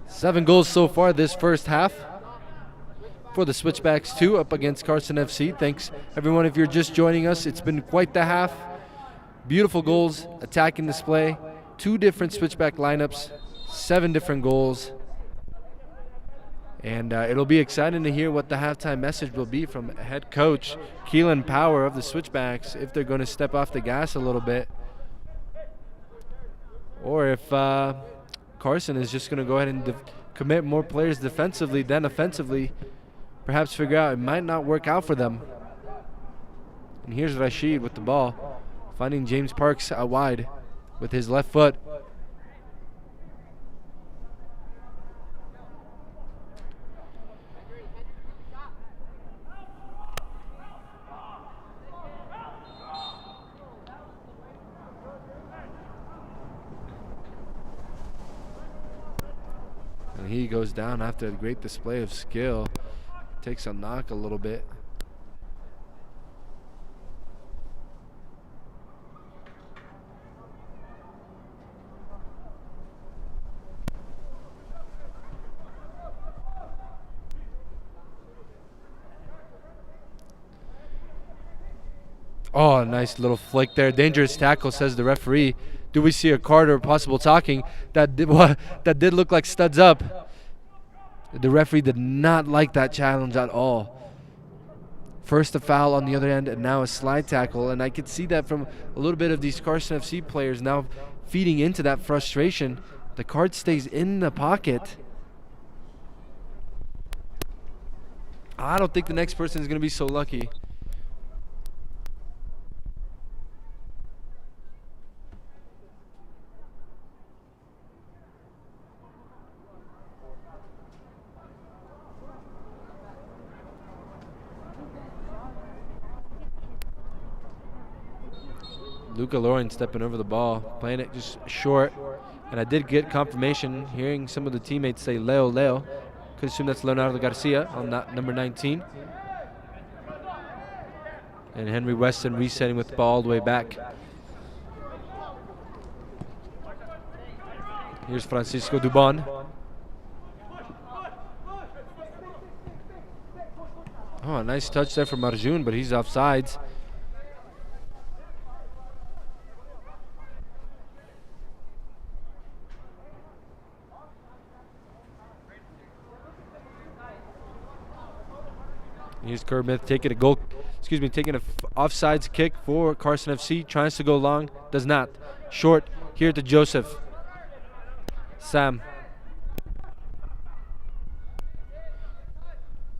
Seven goals so far this first half for the Switchbacks II up against Carson FC. Thanks everyone if you're just joining us. It's been quite the half. Beautiful goals, attacking display, 2 different Switchback lineups, 7 different goals. And it'll be exciting to hear what the halftime message will be from head coach Keelan Power of the Switchbacks, if they're going to step off the gas a little bit, or if Carson is just going to go ahead and commit more players defensively than offensively. Perhaps figure out it might not work out for them. And here's Rashid with the ball, finding James Parks out wide with his left foot. And he goes down after a great display of skill. Takes a knock a little bit. Oh, nice little flick there. Dangerous tackle, says the referee. Do we see a card or possible talking? That did look like studs up. The referee did not like that challenge at all. First a foul on the other end, and now a slide tackle. And I could see that from a little bit of these Carson FC players now feeding into that frustration. The card stays in the pocket. I don't think the next person is going to be so lucky. Luca Lauren stepping over the ball, playing it just short. And I did get confirmation, hearing some of the teammates say Leo, Leo. Could assume that's Leonardo Garcia on that number 19. And Henry Weston resetting with the ball all the way back. Here's Francisco Dubon. Oh, a nice touch there from Arjun, but he's offsides. Here's Kermith taking an offsides kick for Carson FC. Tries to go long, does not. Short here to Joseph. Sam.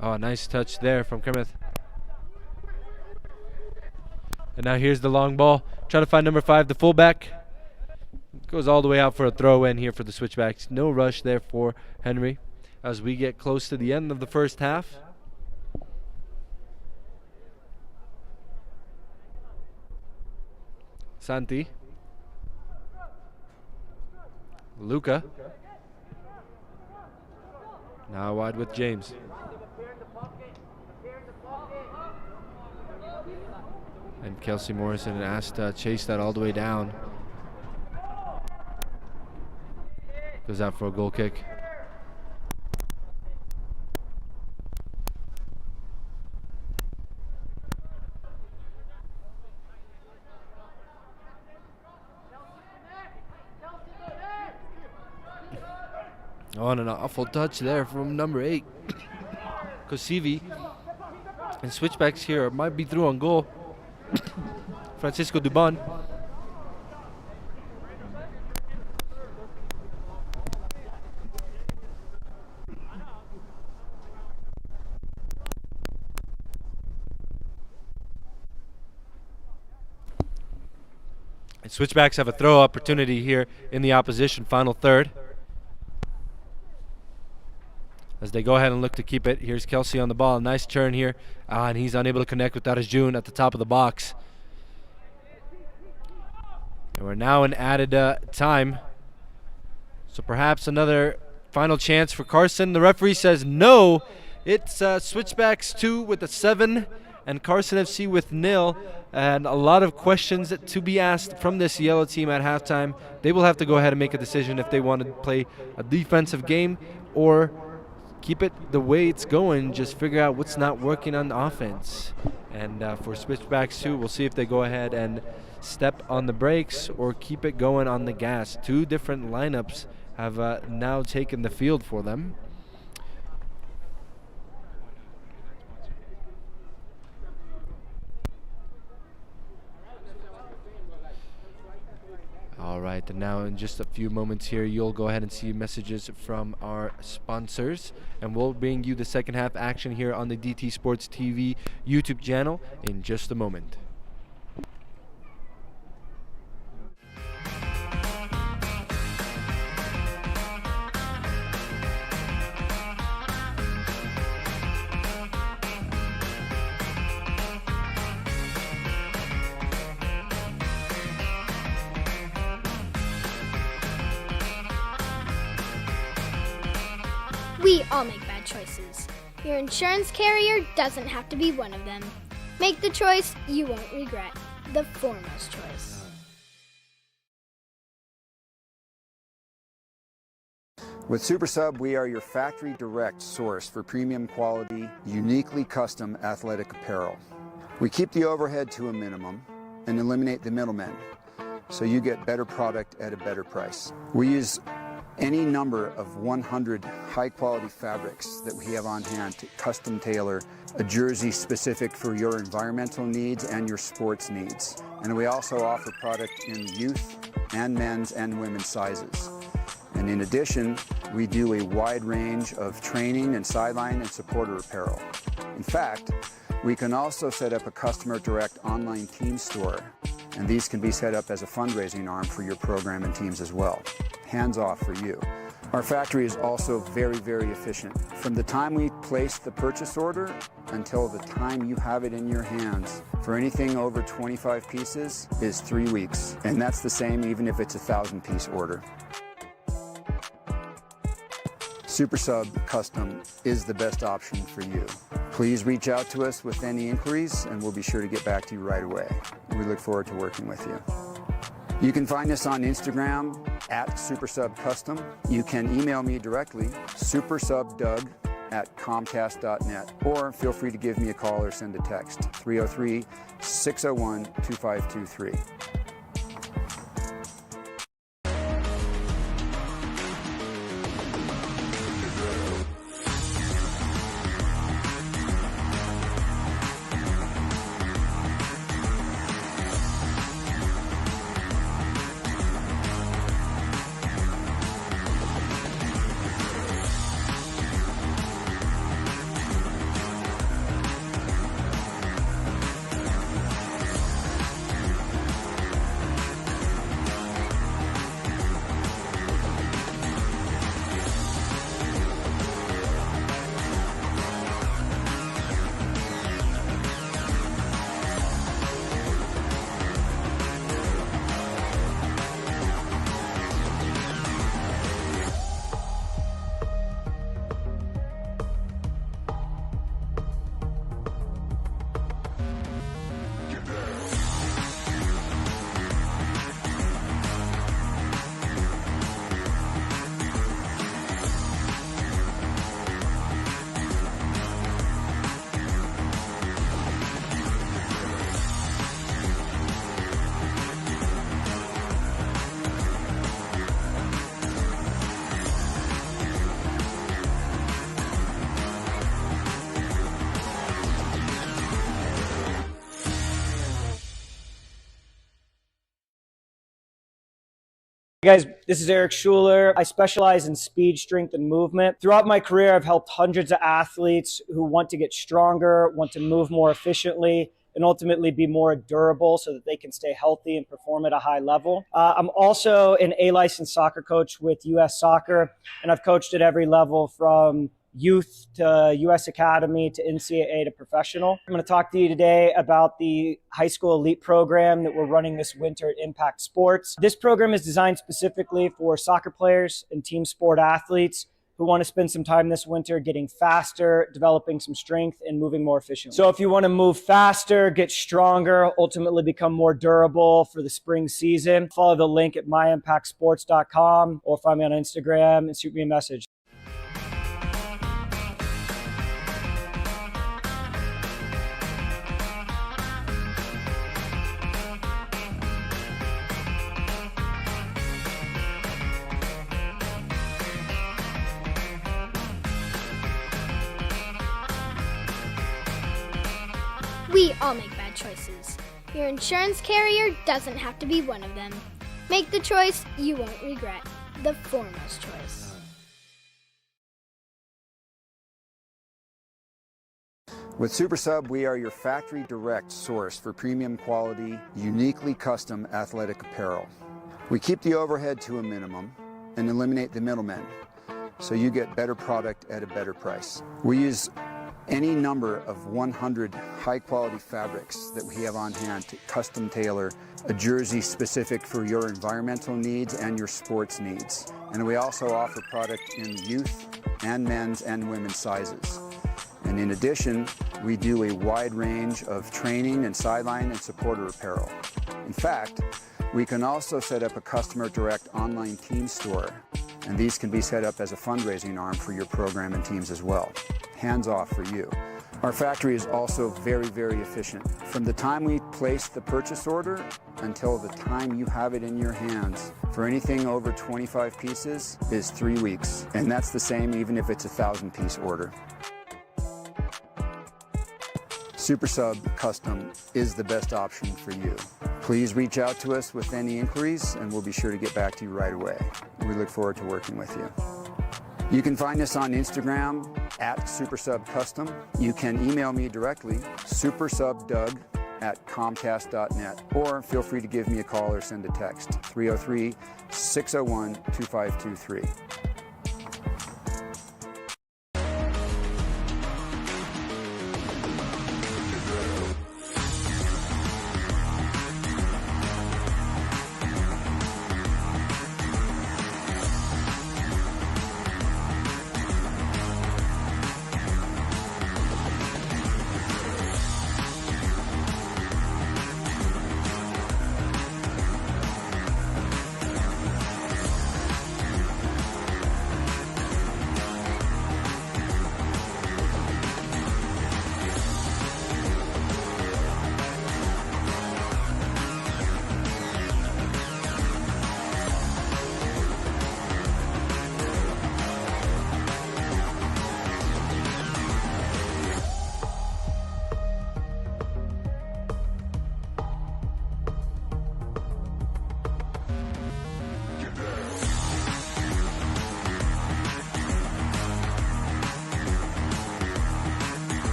Oh, nice touch there from Kermith. And now here's the long ball. Trying to find number 5, the fullback. Goes all the way out for a throw in here for the Switchbacks. No rush there for Henry as we get close to the end of the first half. Santi. Luca. Now wide with James. And Kelsey Morrison asked to chase that all the way down. Goes out for a goal kick. Oh, and an awful touch there from number 8. Kosivi. And Switchbacks here might be through on goal. Francisco Dubon. And Switchbacks have a throw opportunity here in the opposition final third. As they go ahead and look to keep it. Here's Kelsey on the ball. Nice turn here. And he's unable to connect with Arjun at the top of the box. And we're now in added time. So perhaps another final chance for Carson. The referee says no. It's Switchbacks 2 with a 7 and Carson FC with 0. And a lot of questions to be asked from this yellow team at halftime. They will have to go ahead and make a decision if they want to play a defensive game or keep it the way it's going, just figure out what's not working on offense. And for Switchbacks 2, we'll see if they go ahead and step on the brakes or keep it going on the gas. 2 different lineups have now taken the field for them. All right, and now in just a few moments here, you'll go ahead and see messages from our sponsors, and we'll bring you the second half action here on the DT Sports TV YouTube channel in just a moment. We all make bad choices. Your insurance carrier doesn't have to be one of them. Make the choice you won't regret. The foremost choice. With SuperSub, we are your factory direct source for premium quality, uniquely custom athletic apparel. We keep the overhead to a minimum and eliminate the middlemen, so you get better product at a better price. We use any number of 100 high-quality fabrics that we have on hand to custom tailor a jersey specific for your environmental needs and your sports needs. And we also offer product in youth and men's and women's sizes. And in addition, we do a wide range of training and sideline and supporter apparel. In fact, we can also set up a customer direct online team store, and these can be set up as a fundraising arm for your program and teams as well. Hands off for you. Our factory is also very, very efficient. From the time we place the purchase order until the time you have it in your hands, for anything over 25 pieces is 3 weeks. And that's the same even if it's a 1,000-piece order. SuperSub Custom is the best option for you. Please reach out to us with any inquiries and we'll be sure to get back to you right away. We look forward to working with you. You can find us on Instagram at SuperSub Custom. You can email me directly, supersubdoug@comcast.net, or feel free to give me a call or send a text, 303-601-2523. Hey guys, this is Eric Schuler. I specialize in speed, strength, and movement. Throughout my career, I've helped hundreds of athletes who want to get stronger, want to move more efficiently, and ultimately be more durable so that they can stay healthy and perform at a high level. I'm also an A-licensed soccer coach with U.S. Soccer, and I've coached at every level from youth to U.S. Academy to NCAA to professional. I'm going to talk to you today about the high school elite program that we're running this winter at Impact Sports. This program is designed specifically for soccer players and team sport athletes who want to spend some time this winter getting faster, developing some strength, and moving more efficiently. So if you want to move faster, get stronger, ultimately become more durable for the spring season, follow the link at myimpactsports.com or find me on Instagram and shoot me a message. We all make bad choices. Your insurance carrier doesn't have to be one of them. Make the choice you won't regret. The foremost choice. With SuperSub, we are your factory direct source for premium quality, uniquely custom athletic apparel. We keep the overhead to a minimum and eliminate the middlemen, so you get better product at a better price. We use any number of 100 high-quality fabrics that we have on hand to custom tailor a jersey specific for your environmental needs and your sports needs. And we also offer product in youth and men's and women's sizes. And in addition, we do a wide range of training and sideline and supporter apparel. In fact, we can also set up a customer direct online team store, and these can be set up as a fundraising arm for your program and teams as well. Hands off for you. Our factory is also very, very efficient. From the time we place the purchase order until the time you have it in your hands, for anything over 25 pieces is 3 weeks. And that's the same even if it's a 1,000-piece order. SuperSub Custom is the best option for you. Please reach out to us with any inquiries and we'll be sure to get back to you right away. We look forward to working with you. You can find us on Instagram at SuperSub Custom. You can email me directly, supersubdoug@comcast.net, or feel free to give me a call or send a text, 303-601-2523.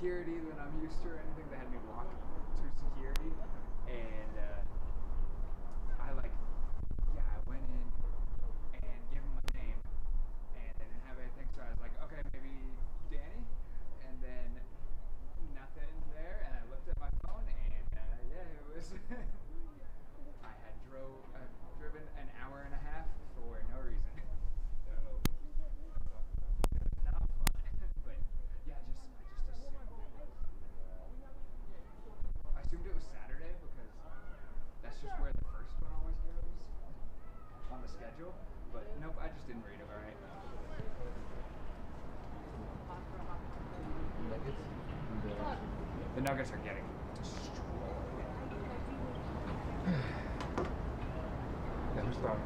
security than I'm used to or anything. They had me walk to security, and I went in and gave them my name, and they didn't have anything, so I was like, okay, maybe Danny, and then nothing there, and I looked at my phone, and it was. I had driven an hour and a half for no reason. So not fun. But yeah, I just assumed it was Saturday because that's just where the first one always goes on the schedule. But nope, I just didn't read it right. The Nuggets are getting destroyed. Yeah, who's talking?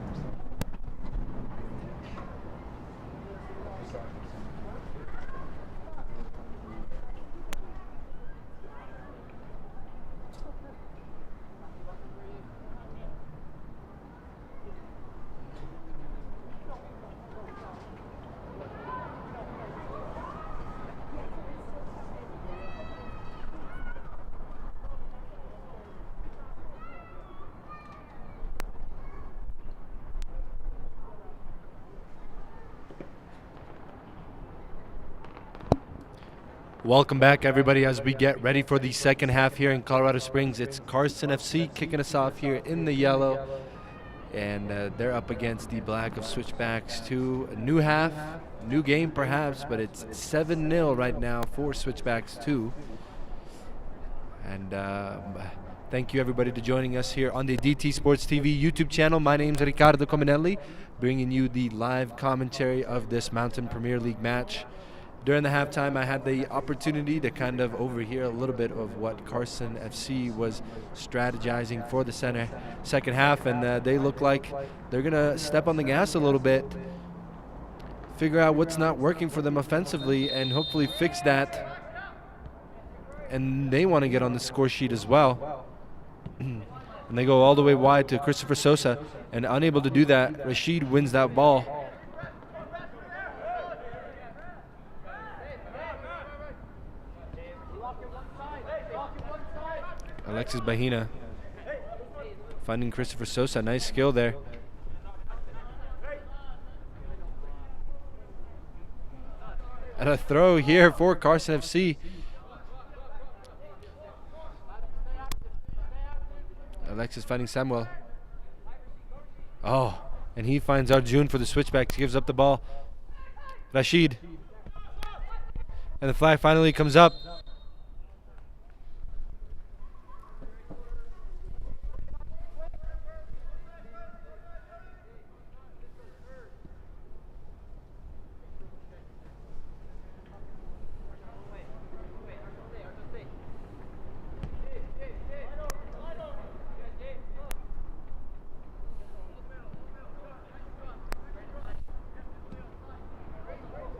Welcome back, everybody, as we get ready for the second half here in Colorado Springs. It's Carson FC kicking us off here in the yellow, and they're up against the black of Switchbacks II. A new half, new game perhaps, but it's 7-0 right now for Switchbacks II. And thank you, everybody, to joining us here on the DT Sports TV YouTube channel. My name's Ricardo Cominelli, bringing you the live commentary of this Mountain Premier League match. During the halftime, I had the opportunity to kind of overhear a little bit of what Carson FC was strategizing for the second half, and they look like they're going to step on the gas a little bit, figure out what's not working for them offensively, and hopefully fix that. And they want to get on the score sheet as well. And they go all the way wide to Christopher Sosa, and unable to do that, Rashid wins that ball. Alexis Bahina finding Christopher Sosa. Nice skill there. And a throw here for Carson FC. Alexis finding Samuel. Oh, and he finds Arjun for the switchback. He gives up the ball. Rashid. And the flag finally comes up.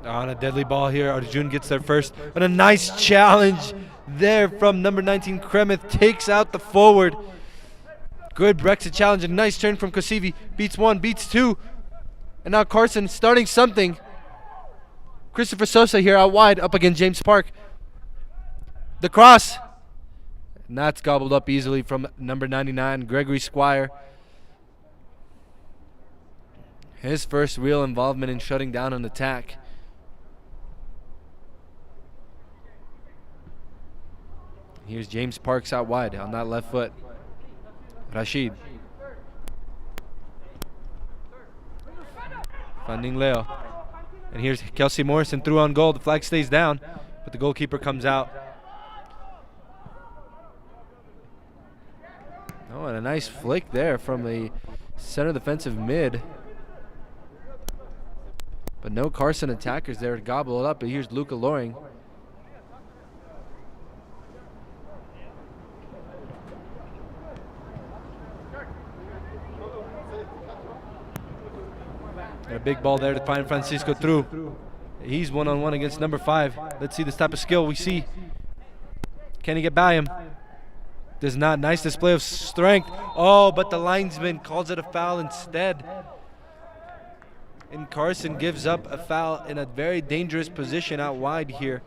On a deadly ball here, Arjun gets there first. And a nice challenge there from number 19, Kremeth. Takes out the forward. Good Brexit challenge. A nice turn from Kosivi. Beats one, beats two. And now Carson starting something. Christopher Sosa here out wide, up against James Park. The cross. And that's gobbled up easily from number 99, Gregory Squire. His first real involvement in shutting down an attack. Here's James Parks out wide on that left foot. Rashid. Finding Leo. And here's Kelsey Morrison through on goal. The flag stays down, but the goalkeeper comes out. Oh, and a nice flick there from the center defensive mid. But no Carson attackers there to gobble it up. But here's Luca Loring. And a big ball there to find Francisco through. He's one-on-one against number 5. Let's see this type of skill we see. Can he get by him? Does not. Nice display of strength. Oh, but the linesman calls it a foul instead. And Carson gives up a foul in a very dangerous position out wide here.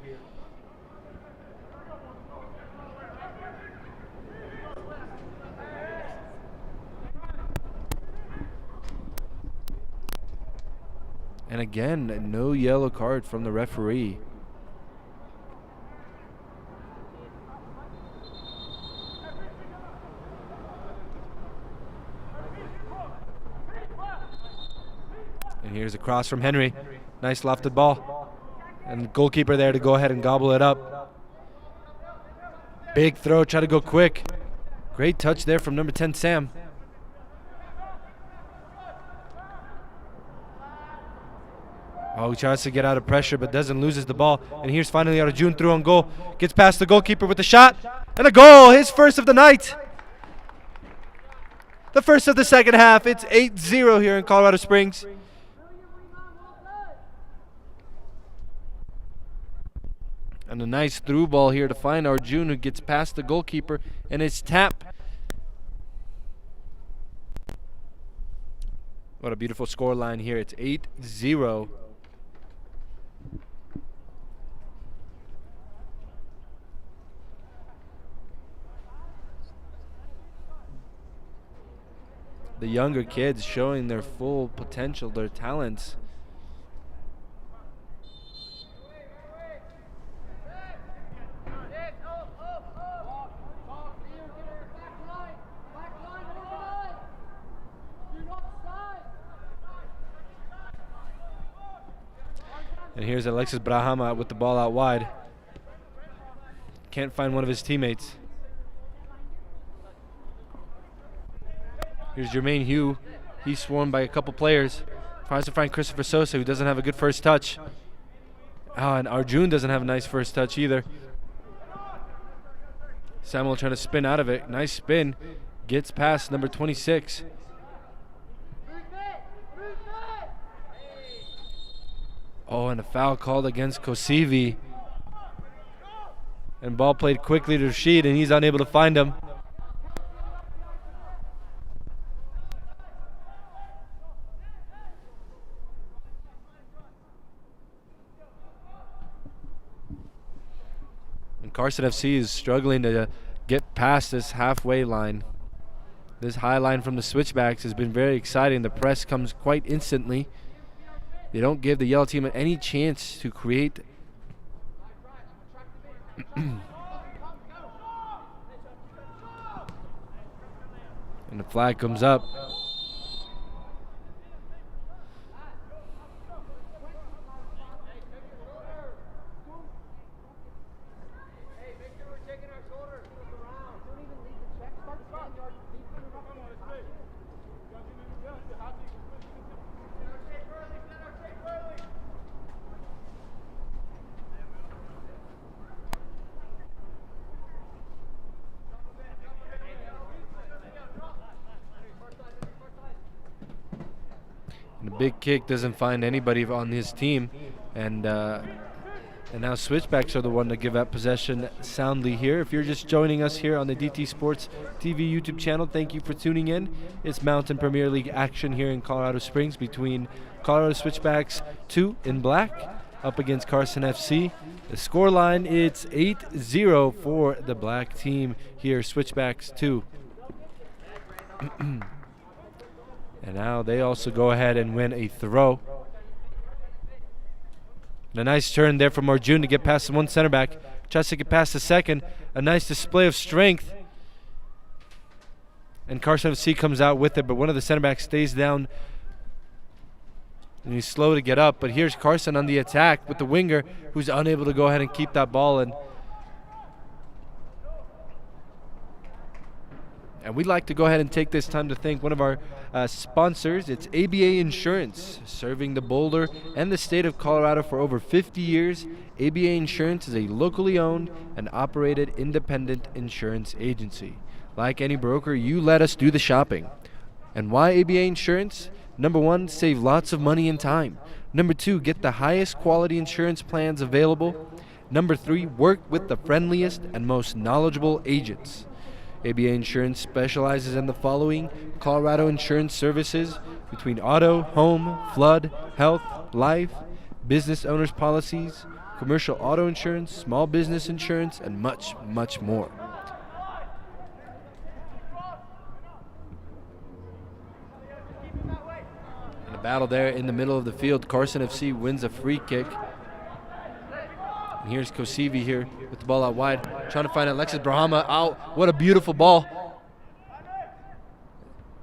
And again, no yellow card from the referee. And here's a cross from Henry. Nice lofted ball. And the goalkeeper there to go ahead and gobble it up. Big throw, try to go quick. Great touch there from number 10, Sam. Oh, he tries to get out of pressure, but doesn't, loses the ball. And here's finally Arjun through on goal. Gets past the goalkeeper with the shot. And a goal, his first of the night. The first of the second half. It's 8-0 here in Colorado Springs. And a nice through ball here to find Arjun, who gets past the goalkeeper, and it's tap. What a beautiful score line here. It's 8-0. The younger kids showing their full potential, their talents. And here's Alexis Brahama with the ball out wide. Can't find one of his teammates. Here's Jermaine Hugh. He's swarmed by a couple players. Tries to find Christopher Sosa, who doesn't have a good first touch. Oh, and Arjun doesn't have a nice first touch either. Samuel trying to spin out of it. Nice spin. Gets past number 26. Oh, and a foul called against Kosivi. And ball played quickly to Rashid, and he's unable to find him. And Carson FC is struggling to get past this halfway line. This high line from the Switchbacks has been very exciting. The press comes quite instantly. They don't give the yellow team any chance to create. And the flag comes up. And the big kick doesn't find anybody on his team, and now Switchbacks are the one to give that possession soundly here. If you're just joining us here on the DT Sports TV YouTube channel, thank you for tuning in. It's Mountain Premier League action here in Colorado Springs between Colorado Switchbacks II in black up against Carson FC. The scoreline, it's 8-0 for the black team here, Switchbacks II. And now they also go ahead and win a throw. And a nice turn there from Arjun to get past the one center back. Tries to get past the second. A nice display of strength. And Carson FC comes out with it, but one of the center backs stays down. And he's slow to get up. But here's Carson on the attack with the winger, who's unable to go ahead and keep that ball in. And we'd like to go ahead and take this time to thank one of our sponsors. It's ABA Insurance, serving the Boulder and the state of Colorado for over 50 years. ABA Insurance is a locally owned and operated independent insurance agency. Like any broker, you let us do the shopping. And why ABA Insurance? Number one, save lots of money and time. Number two, get the highest quality insurance plans available. Number three, work with the friendliest and most knowledgeable agents. ABA Insurance specializes in the following: Colorado insurance services between auto, home, flood, health, life, business owners policies, commercial auto insurance, small business insurance, and much, much more. And a battle there in the middle of the field. Carson FC wins a free kick. And here's Kosivi here with the ball out wide, trying to find Alexis Brahma out. What a beautiful ball.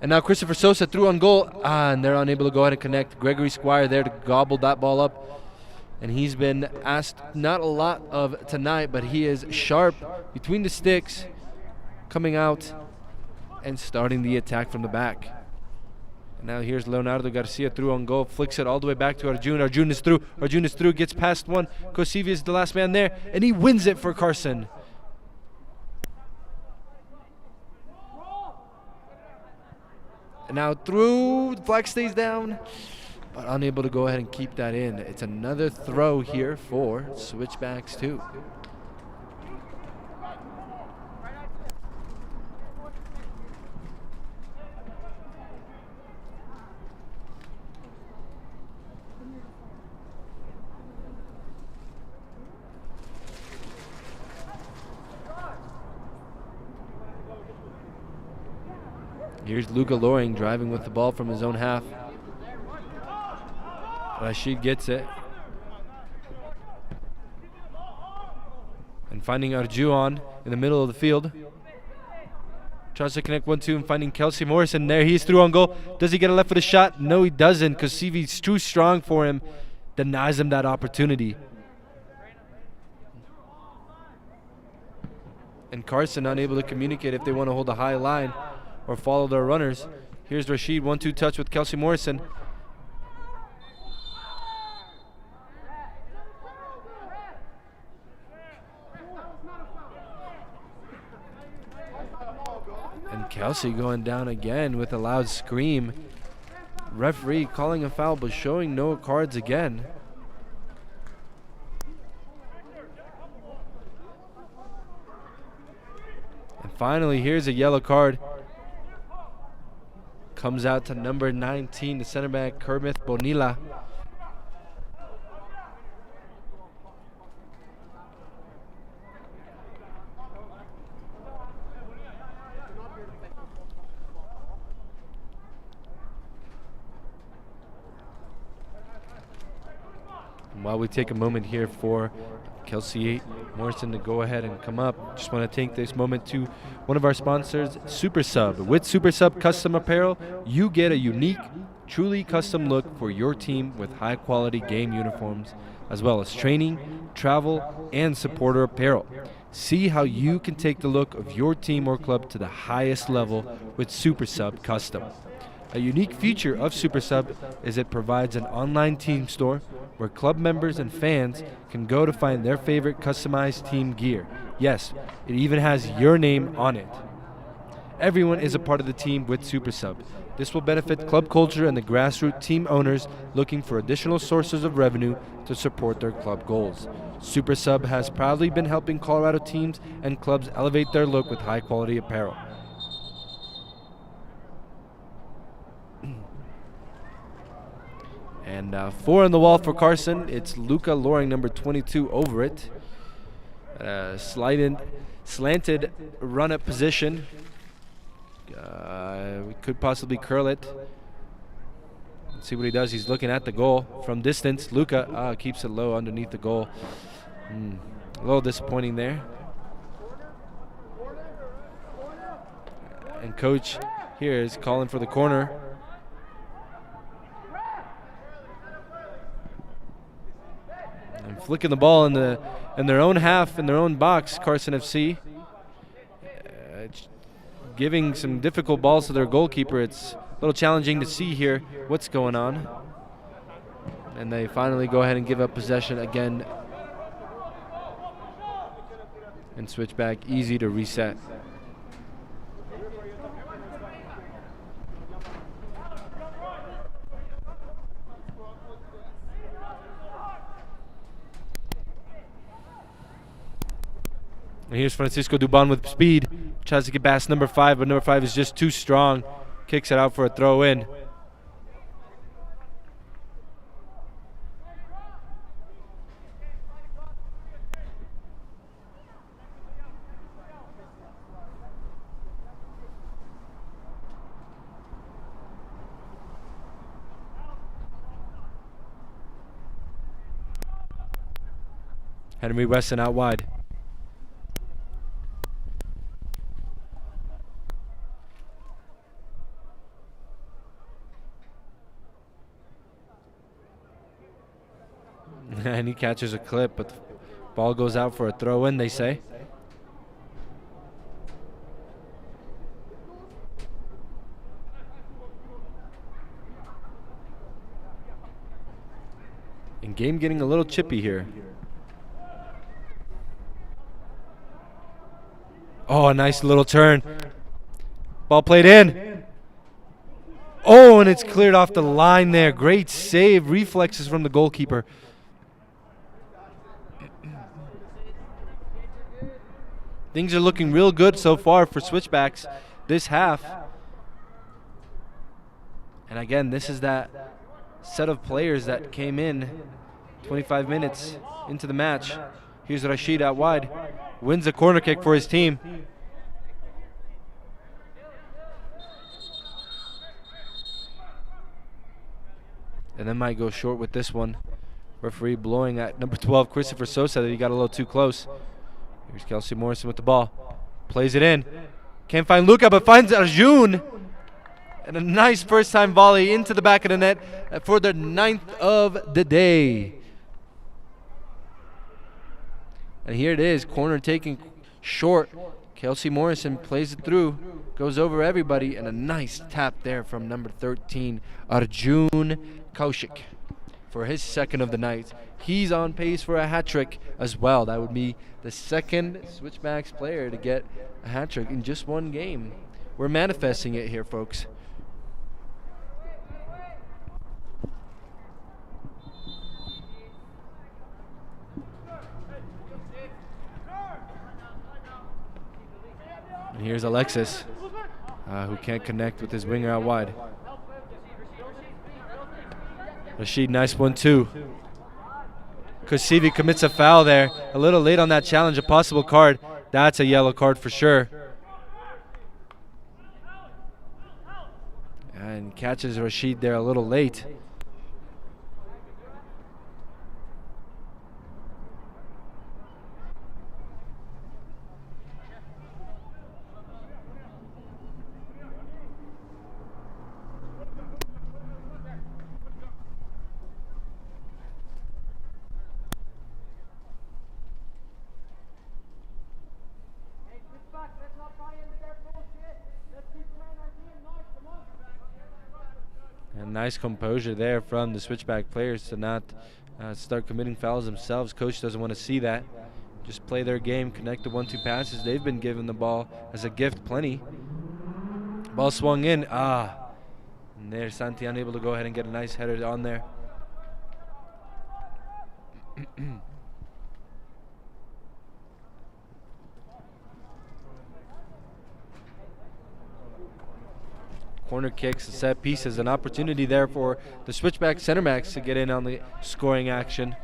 And now Christopher Sosa through on goal. And they're unable to go ahead and connect. Gregory Squire there to gobble that ball up. And he's been asked not a lot of tonight, but he is sharp between the sticks, coming out and starting the attack from the back. And now here's Leonardo Garcia through on goal, flicks it all the way back to Arjun. Arjun is through, gets past one. Kosivi is the last man there, and he wins it for Carson. And now through, the flag stays down, but unable to go ahead and keep that in. It's another throw here for Switchbacks II. Here's Luca Loring driving with the ball from his own half. Rashid gets it. And finding Arjuan in the middle of the field. Tries to connect 1-2 and finding Kelsey Morrison there. He's through on goal. Does he get a left-footed shot? No, he doesn't, because Kosivi's too strong for him. Denies him that opportunity. And Carson unable to communicate if they want to hold a high line or follow their runners. Here's Rashid, 1-2 touch with Kelsey Morrison. And Kelsey going down again with a loud scream. Referee calling a foul but showing no cards again. And finally, here's a yellow card. Comes out to number 19, the center back, Kermith Bonilla. And while we take a moment here for Kelsey Morrison to go ahead and come up, just want to take this moment to one of our sponsors, SuperSub. With SuperSub Custom Apparel, you get a unique, truly custom look for your team with high-quality game uniforms, as well as training, travel, and supporter apparel. See how you can take the look of your team or club to the highest level with SuperSub Custom. A unique feature of SuperSub is it provides an online team store where club members and fans can go to find their favorite customized team gear. Yes, it even has your name on it. Everyone is a part of the team with SuperSub. This will benefit club culture and the grassroots team owners looking for additional sources of revenue to support their club goals. SuperSub has proudly been helping Colorado teams and clubs elevate their look with high-quality apparel. And 4 on the wall for Carson. It's Luca Loring, number 22, over it. Slanted run-up position. We could possibly curl it. Let's see what he does. He's looking at the goal from distance. Luca keeps it low underneath the goal. A little disappointing there. And coach here is calling for the corner. And flicking the ball in their own half, in their own box, Carson FC. Giving some difficult balls to their goalkeeper. It's a little challenging to see here what's going on. And they finally go ahead and give up possession again. And switch back, easy to reset. And here's Francisco Duban with speed. Tries to get past number 5, but number 5 is just too strong. Kicks it out for a throw in. Henry Weston out wide. And he catches a clip, but the ball goes out for a throw-in, they say. And game getting a little chippy here. Oh, a nice little turn. Ball played in. Oh, and it's cleared off the line there. Great save. Reflexes from the goalkeeper. Things are looking real good so far for Switchbacks this half. And again, this is that set of players that came in 25 minutes into the match. Here's Rashid out wide. Wins a corner kick for his team. And then might go short with this one. Referee blowing at number 12, Christopher Sosa, that he got a little too close. Here's Kelsey Morrison with the ball. Plays it in. Can't find Luca, but finds Arjun. And a nice first-time volley into the back of the net for the 9th of the day. And here it is, corner taking short. Kelsey Morrison plays it through, goes over everybody, and a nice tap there from number 13, Arjun Kaushik, for his second of the night. He's on pace for a hat trick as well. That would be the second Switchbacks player to get a hat trick in just one game. We're manifesting it here, folks. And here's Alexis, who can't connect with his winger out wide. Rashid, nice one too. Kosivi commits a foul there. A little late on that challenge, a possible card. That's a yellow card for sure. And catches Rashid there a little late. And nice composure there from the Switchback players to not start committing fouls themselves. Coach doesn't want to see that. Just play their game, connect the 1-2 passes. They've been given the ball as a gift plenty. Ball swung in. And there Santi unable to go ahead and get a nice header on there. Corner kicks, set pieces, an opportunity there for the Switchback center backs to get in on the scoring action.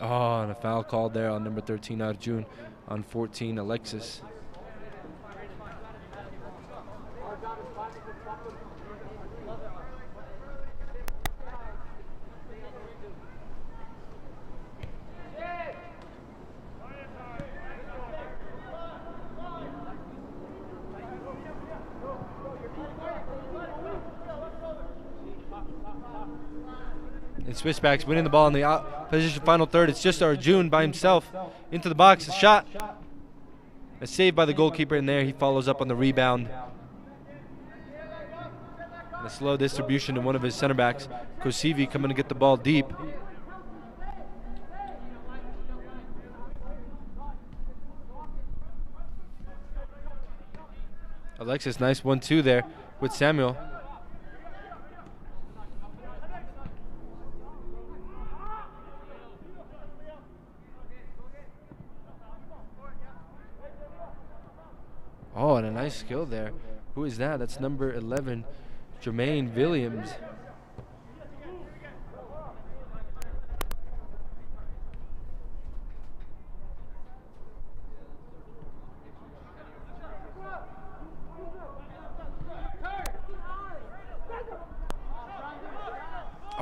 Oh, and a foul called there on number 13, Arjun, on 14, Alexis. And Switchbacks winning the ball in the opposition final third. It's just Arjun by himself into the box. A shot. A save by the goalkeeper in there. He follows up on the rebound. And a slow distribution to one of his center backs. Kosivi coming to get the ball deep. Alexis, nice 1-2 there with Samuel. Oh, and a nice skill there. Who is that? That's number 11, Jermaine Williams.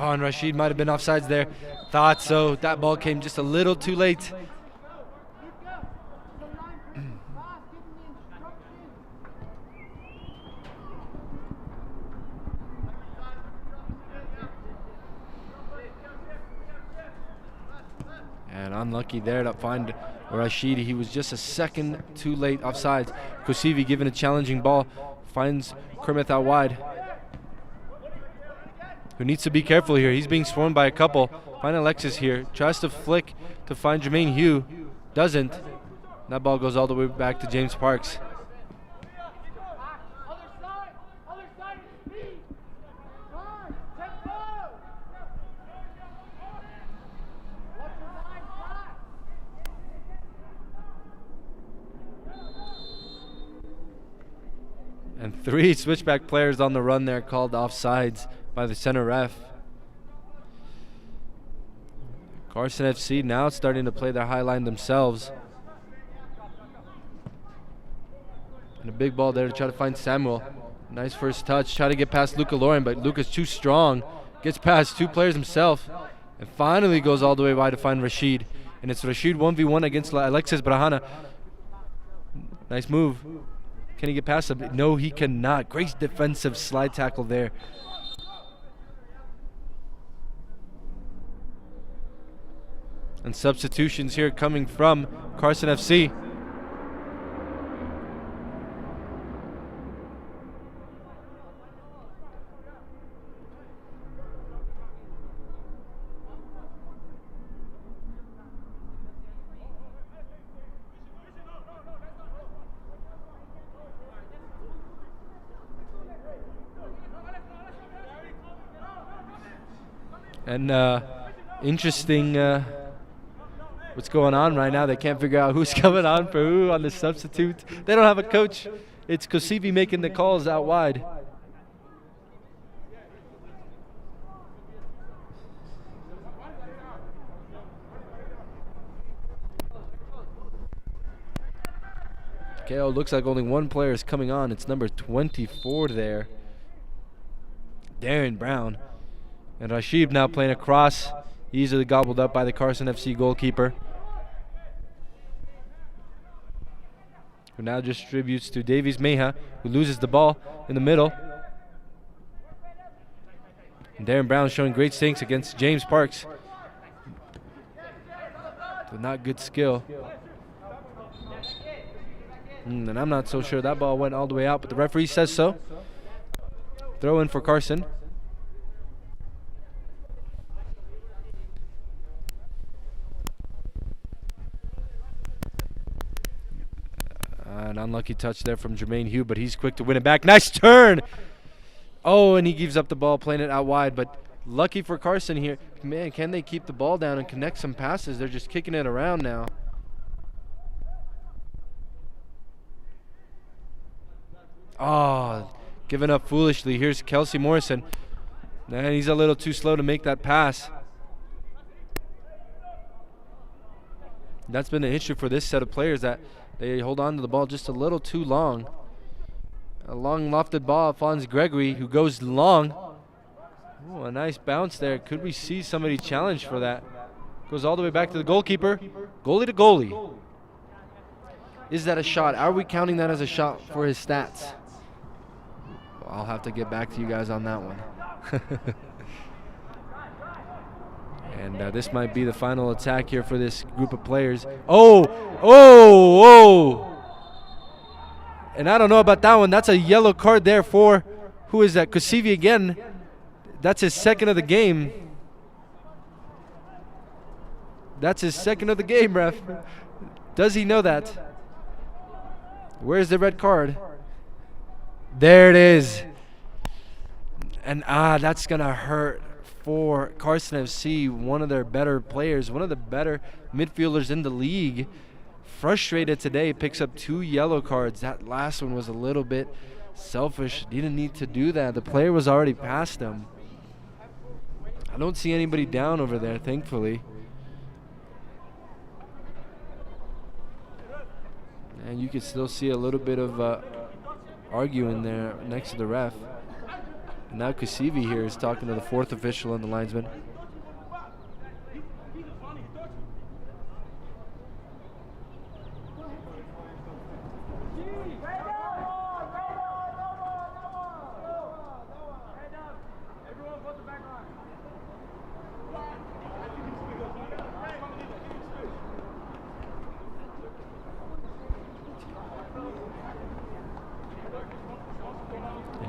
Oh, and Rashid might have been offsides there. Thought so. That ball came just a little too late. And unlucky there to find Rashid. He was just a second too late offsides. Kosivi given a challenging ball. Finds Kermith out wide. Who needs to be careful here. He's being swarmed by a couple. Find Alexis here. Tries to flick to find Jermaine Hugh. Doesn't. That ball goes all the way back to James Parks. And 3 switchback players on the run there called offsides by the center ref. Carson FC now starting to play their high line themselves. And a big ball there to try to find Samuel. Nice first touch. Try to get past Luca Lauren, but Luca's too strong. Gets past 2 players himself. And finally goes all the way wide to find Rashid. And it's Rashid 1v1 against Alexis Brahana. Nice move. Can he get past him? No, he cannot. Great defensive slide tackle there. And substitutions here coming from Carson FC. And interesting what's going on right now. They can't figure out who's coming on for who on the substitute. They don't have a coach. It's Kosivi making the calls out wide. KO looks like only one player is coming on. It's number 24 there, Darren Brown. And Rashid now playing across, easily gobbled up by the Carson FC goalkeeper, who now distributes to Davies Meja, who loses the ball in the middle. And Darren Brown showing great stinks against James Parks, but not good skill. And I'm not so sure that ball went all the way out, but the referee says so. Throw in for Carson. An unlucky touch there from Jermaine Hugh, but he's quick to win it back. Nice turn! Oh, and he gives up the ball, playing it out wide, but lucky for Carson here. Man, can they keep the ball down and connect some passes? They're just kicking it around now. Oh, giving up foolishly. Here's Kelsey Morrison. And he's a little too slow to make that pass. That's been an issue for this set of players, that they hold on to the ball just a little too long. A long lofted ball, Alphonse Gregory, who goes long. Oh, a nice bounce there. Could we see somebody challenge for that? Goes all the way back to the goalkeeper. Goalie to goalie. Is that a shot? Are we counting that as a shot for his stats? Well, I'll have to get back to you guys on that one. And this might be the final attack here for this group of players. Oh! And I don't know about that one. That's a yellow card there for, who is that? Kosivi again. That's his second of the game. That's his second of the game, ref. Does he know that? Where's the red card? There it is. And that's going to hurt for Carson FC, one of their better players, one of the better midfielders in the league. Frustrated today, picks up 2 yellow cards. That last one was a little bit selfish. Didn't need to do that. The player was already past him. I don't see anybody down over there, thankfully. And you can still see a little bit of arguing there next to the ref. And now Kusivi here is talking to the fourth official and the linesman.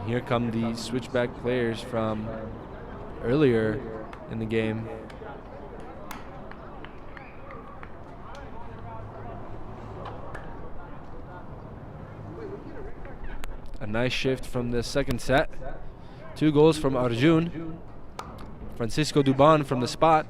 Here come the switchback players from earlier in the game. A nice shift from the second set. 2 goals from Arjun. Francisco Duban from the spot.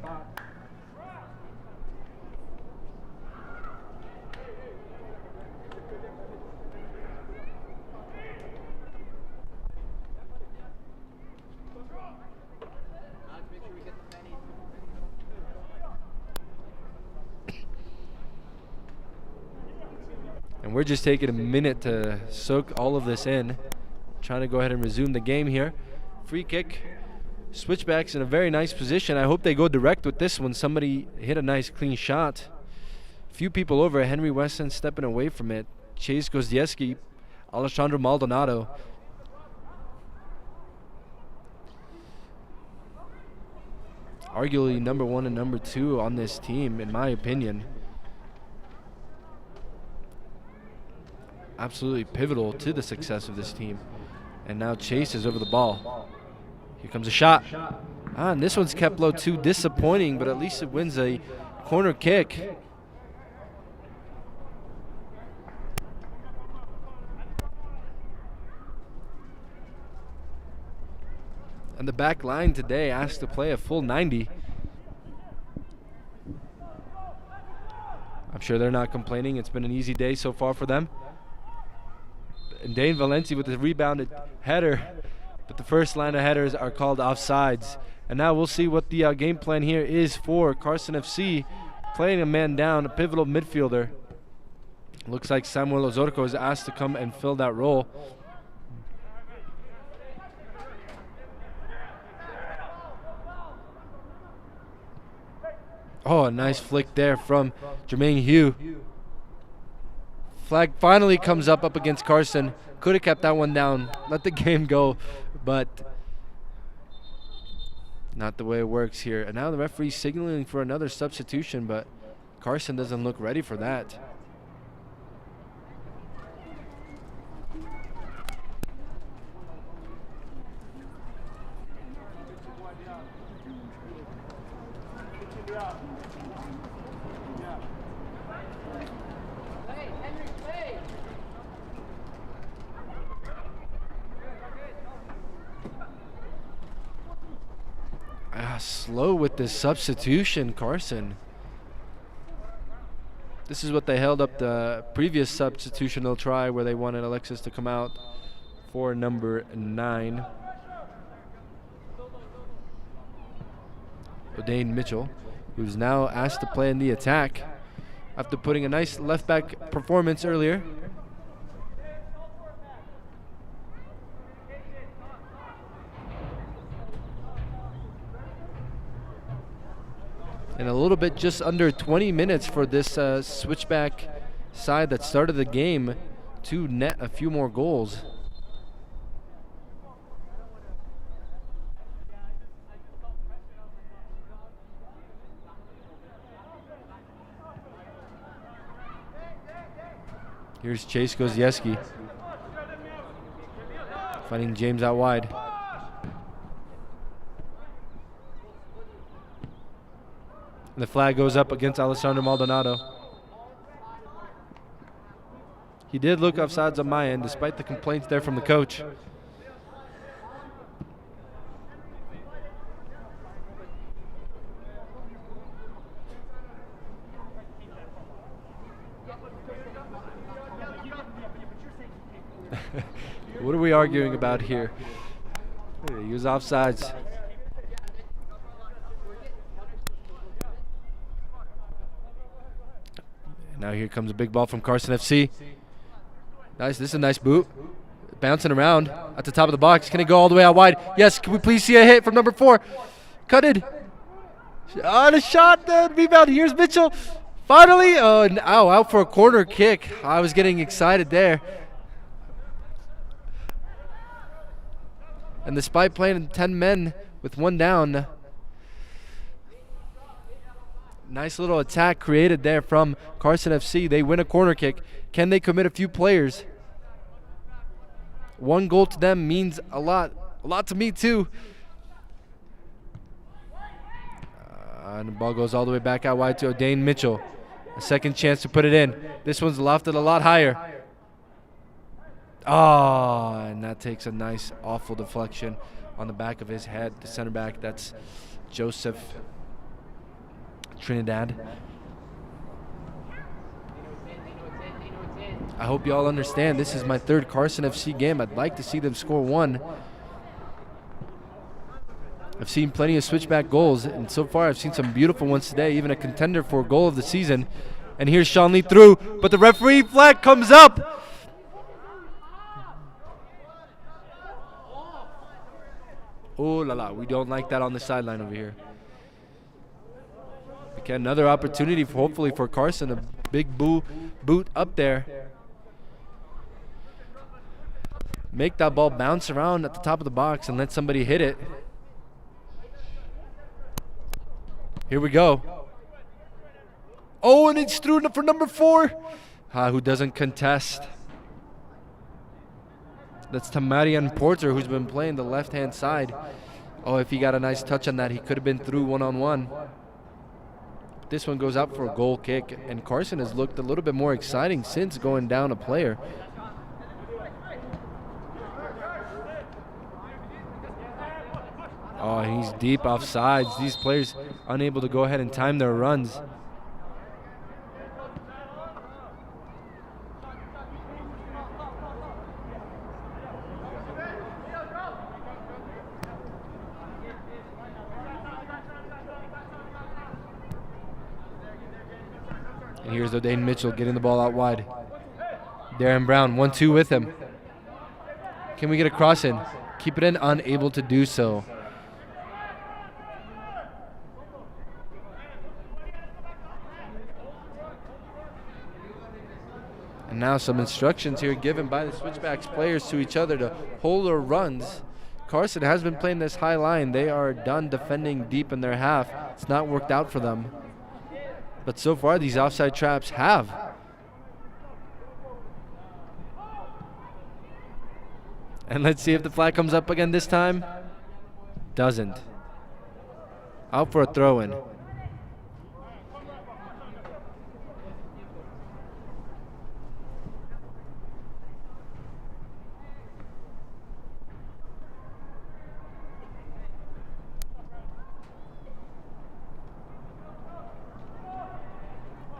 And we're just taking a minute to soak all of this in. Trying to go ahead and resume the game here. Free kick. Switchbacks in a very nice position. I hope they go direct with this one. Somebody hit a nice clean shot. Few people over. Henry Weston stepping away from it. Chase Gozdieski. Alessandro Maldonado. Arguably number 1 and number 2 on this team, in my opinion. Absolutely pivotal to the success of this team. And now Chase is over the ball. Here comes a shot. And this one's kept low too. Disappointing, but at least it wins a corner kick. And the back line today asked to play a full 90. I'm sure they're not complaining. It's been an easy day so far for them. And Dane Valenti with the rebounded header. But the first line of headers are called offsides. And now we'll see what the game plan here is for Carson FC. Playing a man down, a pivotal midfielder. Looks like Samuel Ozorco is asked to come and fill that role. Oh, a nice flick there from Jermaine Hugh. Flag finally comes up against Carson. Could have kept that one down. Let the game go, but not the way it works here. And now the referee's signaling for another substitution, but Carson doesn't look ready for that. Slow with this substitution, Carson. This is what they held up the previous substitutional try where they wanted Alexis to come out for number 9. O'Dane Mitchell, who's now asked to play in the attack after putting a nice left back performance earlier. And a little bit just under 20 minutes for this switchback side that started the game to net a few more goals. Here's Chase Gozieski finding James out wide. And the flag goes up against Alessandro Maldonado. He did look offsides on my end, despite the complaints there from the coach. What are we arguing about here? He was offsides. Now here comes a big ball from Carson FC. Nice, this is a nice boot. Bouncing around at the top of the box. Can it go all the way out wide? Yes, can we please see a hit from number 4? Cutted. On a shot, the rebound. Here's Mitchell. Finally. Oh, and out for a corner kick. I was getting excited there. And despite playing 10 men with 1 down, nice little attack created there from Carson FC. They win a corner kick. Can they commit a few players? 1 goal to them means a lot to me too. And the ball goes all the way back out wide to O'Dane Mitchell. A second chance to put it in. This one's lofted a lot higher. Oh, and that takes a nice, awful deflection on the back of his head. The center back, that's Joseph Trinidad. I hope you all understand this is my 3rd Carson FC game. I'd like to see them score 1. I've seen plenty of switchback goals, and so far I've seen some beautiful ones today, even a contender for goal of the season. And here's Sean Lee through, but the referee flag comes up. Oh la la, we don't like that on the sideline over here. Okay, another opportunity hopefully for Carson, a big boot up there. Make that ball bounce around at the top of the box and let somebody hit it. Here we go. Oh, and it's through for number 4. Who doesn't contest. That's Tamarian Porter, who's been playing the left-hand side. Oh, if he got a nice touch on that, he could have been through one-on-one. This one goes out for a goal kick, and Carson has looked a little bit more exciting since going down a player. Oh, he's deep off sides. These players unable to go ahead and time their runs. And here's O'Dane Mitchell getting the ball out wide. Darren Brown, 1-2 with him. Can we get a cross in? Keep it in, unable to do so. And now some instructions here given by the Switchbacks players to each other to hold their runs. Carson has been playing this high line. They are done defending deep in their half. It's not worked out for them. But so far, these offside traps have. And let's see if the flag comes up again this time. Doesn't. Out for a throw-in.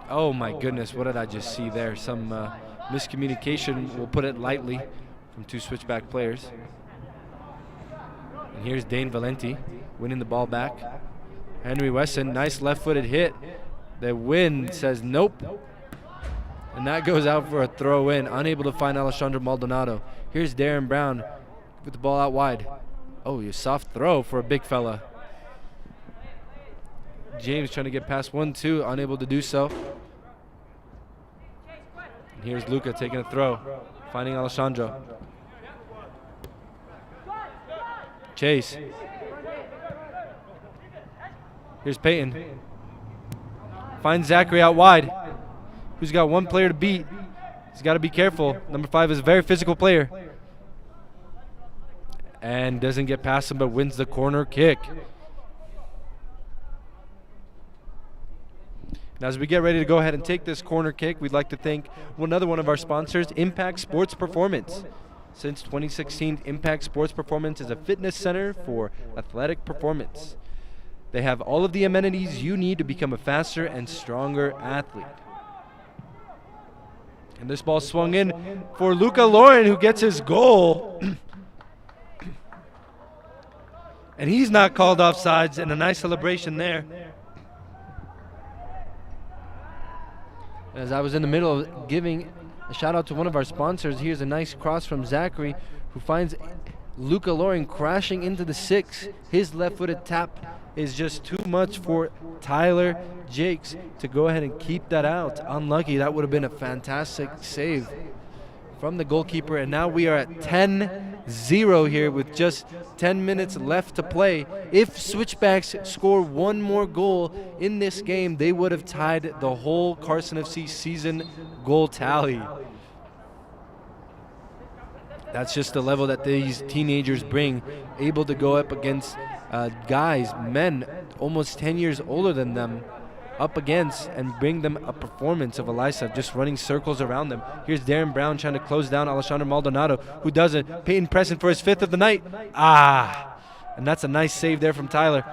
Oh my goodness, what did I just see there? Some miscommunication, we'll put it lightly, from 2 switchback players. And here's Dane Valenti winning the ball back. Henry Wesson, nice left-footed hit. The wind says nope. And that goes out for a throw-in, unable to find Alessandro Maldonado. Here's Darren Brown with the ball out wide. Oh, a soft throw for a big fella. James trying to get past 1-2, unable to do so. And here's Luca taking a throw, finding Alessandro. Chase. Here's Peyton. Finds Zachary out wide, who's got 1 player to beat. He's got to be careful. Number 5 is a very physical player. And doesn't get past him, but wins the corner kick. Now, as we get ready to go ahead and take this corner kick, we'd like to thank another one of our sponsors, Impact Sports Performance. Since 2016, Impact Sports Performance is a fitness center for athletic performance. They have all of the amenities you need to become a faster and stronger athlete. And this ball swung in for Luca Lauren, who gets his goal. And he's not called offsides, and a nice celebration there. As I was in the middle of giving A shout out to one of our sponsors. Here's a nice cross from Zachary, who finds Luca Loring crashing into the 6. His left-footed tap is just too much for Tyler Jakes to go ahead and keep that out. Unlucky. That would have been a fantastic save from the goalkeeper. And now we are at 10-0 here with just 10 minutes left to play. If Switchbacks score one more goal in this game, they would have tied the whole Carson FC season goal tally. That's just the level that these teenagers bring, able to go up against guys, men, almost 10 years older than them, up against and bring them a performance of Elisa, just running circles around them. Here's Darren Brown trying to close down Alessandro Maldonado, who does it. Peyton Preston for his 5th of the night. And that's a nice save there from Tyler,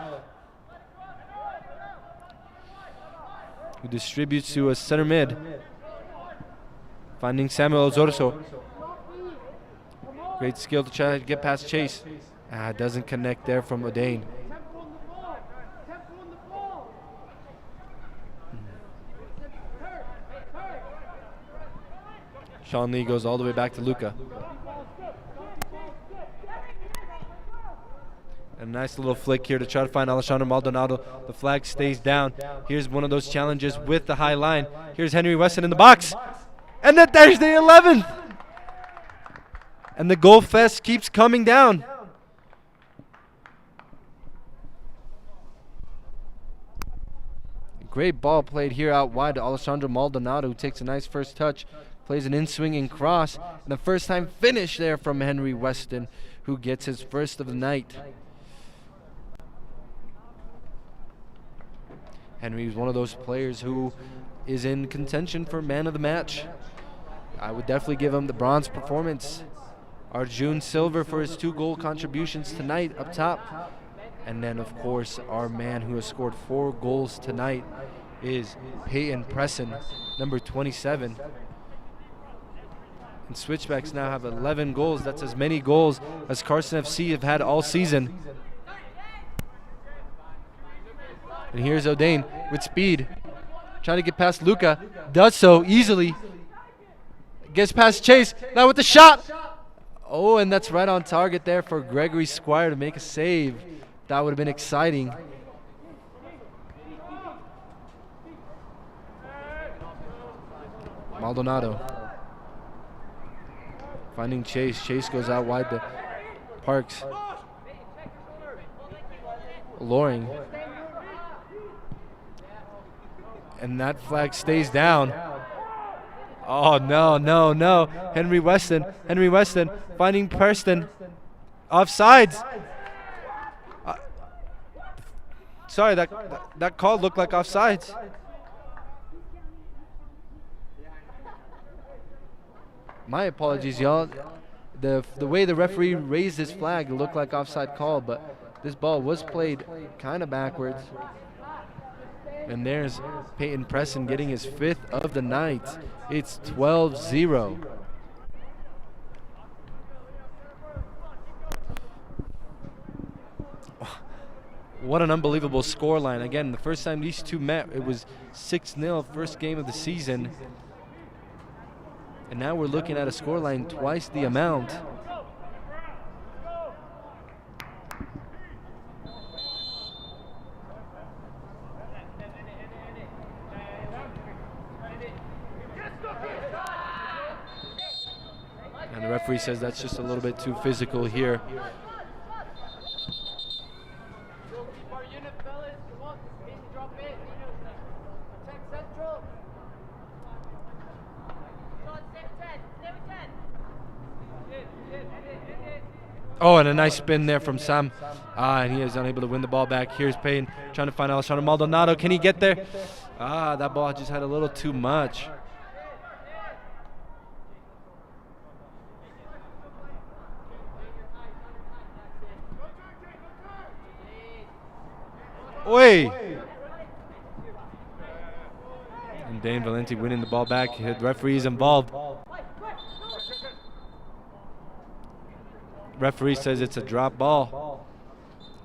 who distributes to a center mid, finding Samuel Ozorso. Great skill to try to get past Chase. Doesn't connect there from O'Dane. Sean Lee goes all the way back to Luca. A nice little flick here to try to find Alessandro Maldonado. The flag stays down. Here's one of those challenges with the high line. Here's Henry Weston in the box. And then there's the 11th. And the goal fest keeps coming down. Great ball played here out wide to Alessandro Maldonado, who takes a nice first touch, plays an in-swinging cross, and the first time finish there from Henry Weston, who gets his 1st of the night. Henry is one of those players who is in contention for man of the match. I would definitely give him the bronze performance. Arjun Silver for his 2 goal contributions tonight up top. And then, of course, our man who has scored 4 goals tonight is Peyton Preston, number 27. And Switchbacks now have 11 goals. That's as many goals as Carson FC have had all season. And here's O'Dane with speed, trying to get past Luca. Does so easily. Gets past Chase. Now with the shot. Oh, and that's right on target there for Gregory Squire to make a save. That would have been exciting. Maldonado finding Chase. Chase goes out wide to Parks. Loring. And that flag stays down. Oh, no. Henry Weston finding Preston. Offsides. Sorry, that call looked like offsides. My apologies, y'all. The way the referee raised his flag, it looked like offside call, but this ball was played kind of backwards. And there's Peyton Preston getting his 5th of the night. It's 12-0. What an unbelievable scoreline. Again, the first time these two met, it was 6-0, first game of the season. And now we're looking at a scoreline twice the amount. And the referee says that's just a little bit too physical here. Oh, and a nice spin there from Sam. And he is unable to win the ball back. Here's Payne trying to find Alessandro Maldonado. Can he get there? That ball just had a little too much. Oi! And Dane Valenti winning the ball back. The referee is involved. Referee says it's a drop ball.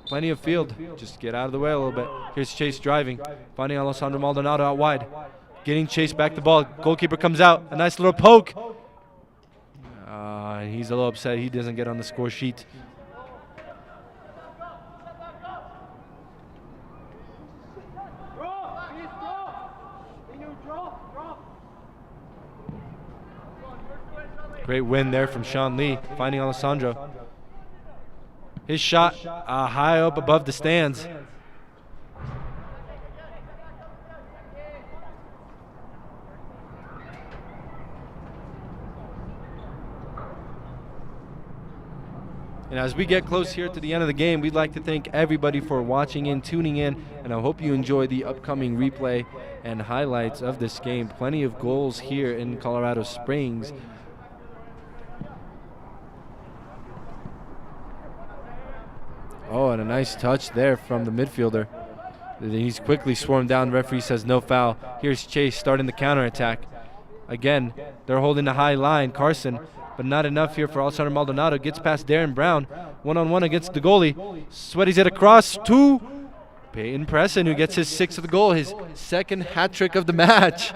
Plenty of field. Just get out of the way a little bit. Here's Chase driving. Finding Alessandro Maldonado out wide. getting chased back the ball. Goalkeeper comes out. A nice little poke. He's a little upset he doesn't get on the score sheet. Great win there from Sean Lee, finding Alessandro. His shot high up above the stands. And as we get close here to the end of the game, we'd like to thank everybody for watching in, tuning in, and I hope you enjoy the upcoming replay and highlights of this game. Plenty of goals here in Colorado Springs. Oh, and a nice touch there from the midfielder. He's quickly swarmed down. Referee says no foul. Here's Chase starting the counterattack. Again, they're holding the high line. Carson, but not enough here for Alessandro Maldonado. Gets past Darren Brown. One-on-one against the goalie. Sweaties it across to Peyton Presson, who gets his 6th of the goal, his 2nd hat trick of the match.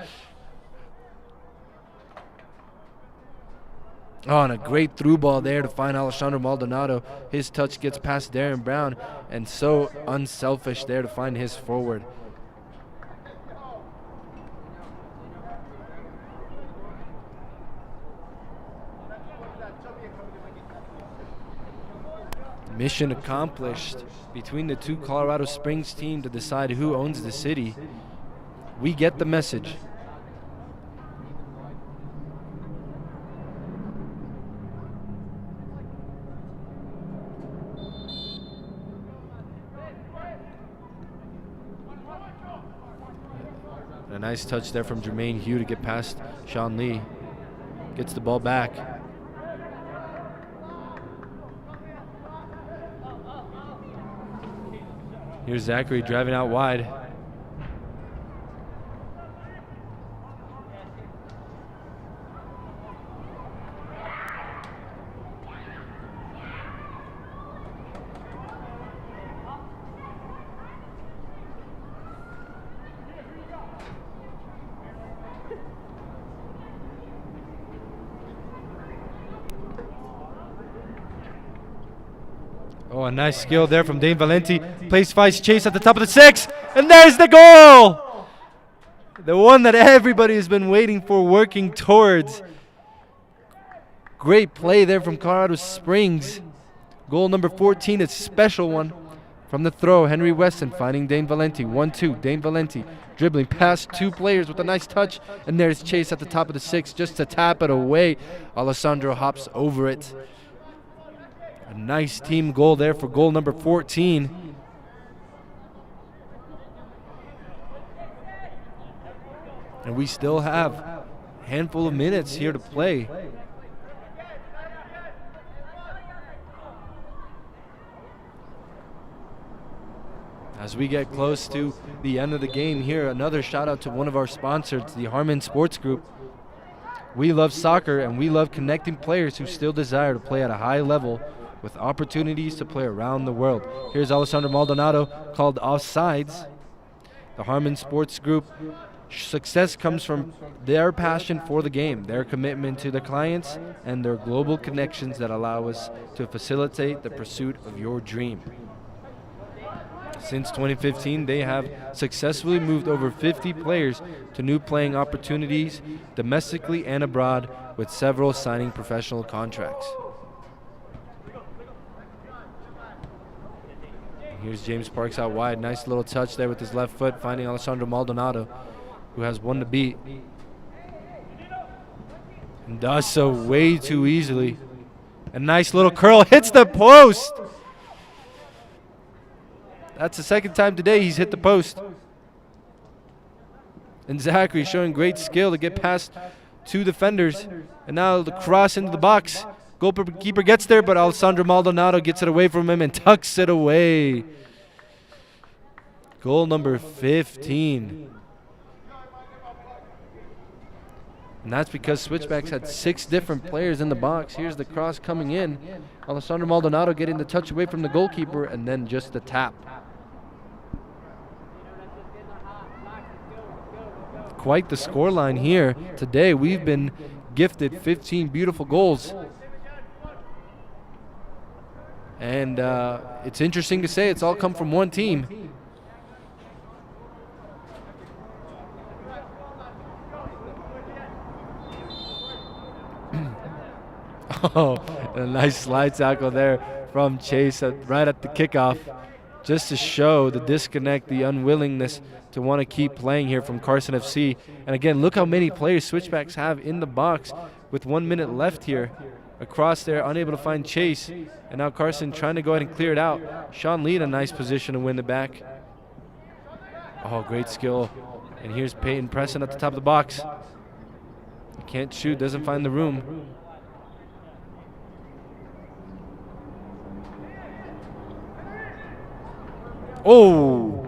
Oh, and a great through ball there to find Alessandro Maldonado. His touch gets past Darren Brown, and so unselfish there to find his forward. Mission accomplished between the two Colorado Springs teams to decide who owns the city. We get the message. A nice touch there from Jermaine Hugh to get past Sean Lee. Gets the ball back. Here's Zachary driving out wide. Oh, a nice skill there from Dane Valenti. Plays fights Chase at the top of the 6. And there's the goal! The one that everybody has been waiting for, working towards. Great play there from Colorado Springs. Goal number 14, a special one. From the throw, Henry Weston finding Dane Valenti. 1-2, Dane Valenti dribbling past 2 players with a nice touch. And there's Chase at the top of the 6 just to tap it away. Alessandro hops over it. A nice team goal there for goal number 14. And we still have a handful of minutes here to play. As we get close to the end of the game here, another shout out to one of our sponsors, the Harmon Sports Group. We love soccer and we love connecting players who still desire to play at a high level with opportunities to play around the world. Here's Alessandro Maldonado called offsides. The Harmon Sports Group success comes from their passion for the game, their commitment to the clients, and their global connections that allow us to facilitate the pursuit of your dream. Since 2015, they have successfully moved over 50 players to new playing opportunities domestically and abroad, with several signing professional contracts. Here's James Parks out wide. Nice little touch there with his left foot, finding Alessandro Maldonado, who has one to beat. And does so way too easily. A nice little curl, hits the post. That's the 2nd time today he's hit the post. And Zachary showing great skill to get past 2 defenders. And now the cross into the box. Goalkeeper gets there, but Alessandro Maldonado gets it away from him and tucks it away. Goal number 15. And that's because Switchbacks had 6 different players in the box. Here's the cross coming in. Alessandro Maldonado getting the touch away from the goalkeeper, and then just the tap. quite the scoreline here today. We've been gifted 15 beautiful goals. And it's interesting to say it's all come from one team. Oh, a nice slide tackle there from Chase right at the kickoff, just to show the disconnect, the unwillingness to want to keep playing here from Carson FC. And again, look how many players Switchbacks have in the box with 1 minute left here. Across there, unable to find Chase. And now Carson trying to go ahead and clear it out. Sean Lee in a nice position to win it back. Oh, great skill. And here's Peyton Preston at the top of the box. Can't shoot, doesn't find the room. Oh!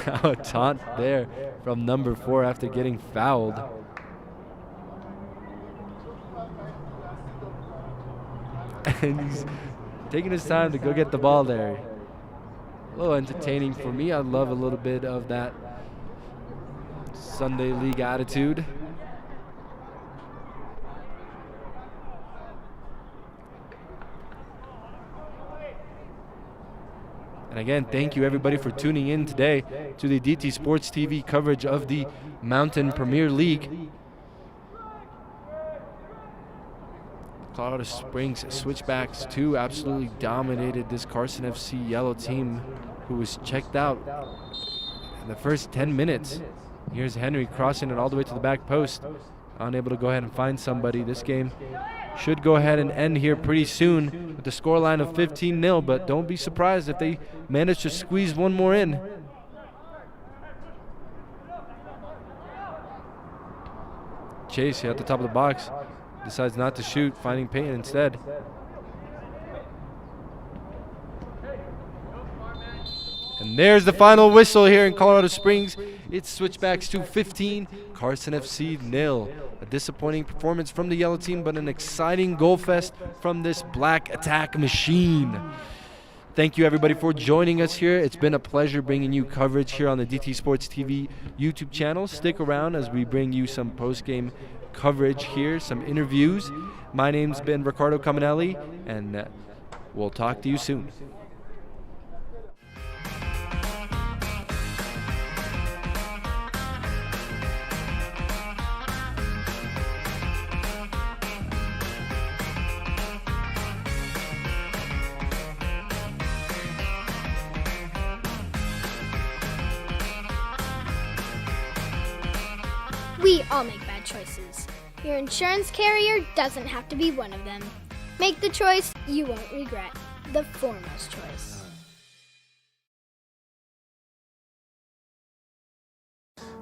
Now a taunt there from number 4 after getting fouled. And he's taking his time to go get the ball there. A little entertaining for me. I love a little bit of that Sunday League attitude. And again, thank you everybody for tuning in today to the DT Sports TV coverage of the Mountain Premier League. Colorado Springs Switchbacks II absolutely dominated this Carson FC yellow team, who was checked out in the first 10 minutes. Here's Henry crossing it all the way to the back post, unable to go ahead and find somebody. This game should go ahead and end here pretty soon with the scoreline of 15-0, but don't be surprised if they manage to squeeze one more in. Chase here at the top of the box decides not to shoot, finding Payton instead. And there's the final whistle here in Colorado Springs. It's Switchbacks II 15, Carson FC 0. A disappointing performance from the yellow team, but an exciting goal fest from this black attack machine. Thank you everybody for joining us here. It's been a pleasure bringing you coverage here on the DT Sports TV YouTube channel. Stick around as we bring you some post-game coverage here, some interviews. My name's been Ricardo Caminelli, and we'll talk to you soon. We all make bad choices. Your insurance carrier doesn't have to be one of them. Make the choice you won't regret. The foremost choice.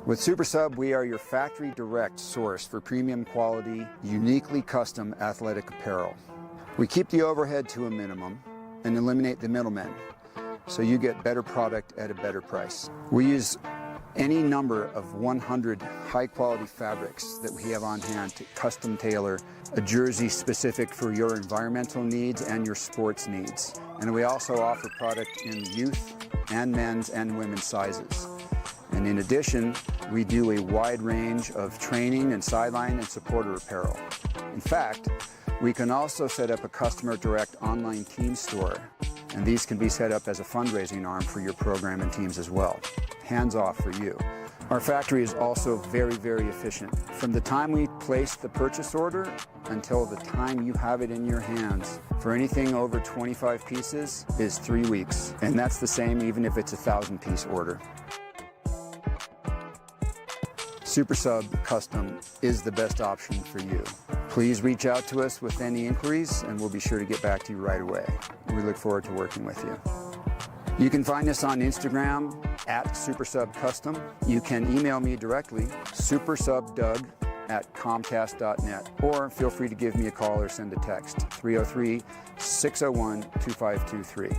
With SuperSub, we are your factory direct source for premium quality, uniquely custom athletic apparel. We keep the overhead to a minimum and eliminate the middlemen, so you get better product at a better price. We use any number of 100 high-quality fabrics that we have on hand to custom tailor a jersey specific for your environmental needs and your sports needs. And we also offer product in youth and men's and women's sizes. And in addition, we do a wide range of training and sideline and supporter apparel. In fact, we can also set up a customer direct online team store, and these can be set up as a fundraising arm for your program and teams as well. Hands off for you. Our factory is also very, very efficient. From the time we place the purchase order until the time you have it in your hands, for anything over 25 pieces is 3 weeks. And that's the same even if it's a 1,000-piece order. SuperSub Custom is the best option for you. Please reach out to us with any inquiries and we'll be sure to get back to you right away. We look forward to working with you. You can find us on Instagram at SuperSub Custom. You can email me directly, supersubdoug@comcast.net, or feel free to give me a call or send a text, 303-601-2523.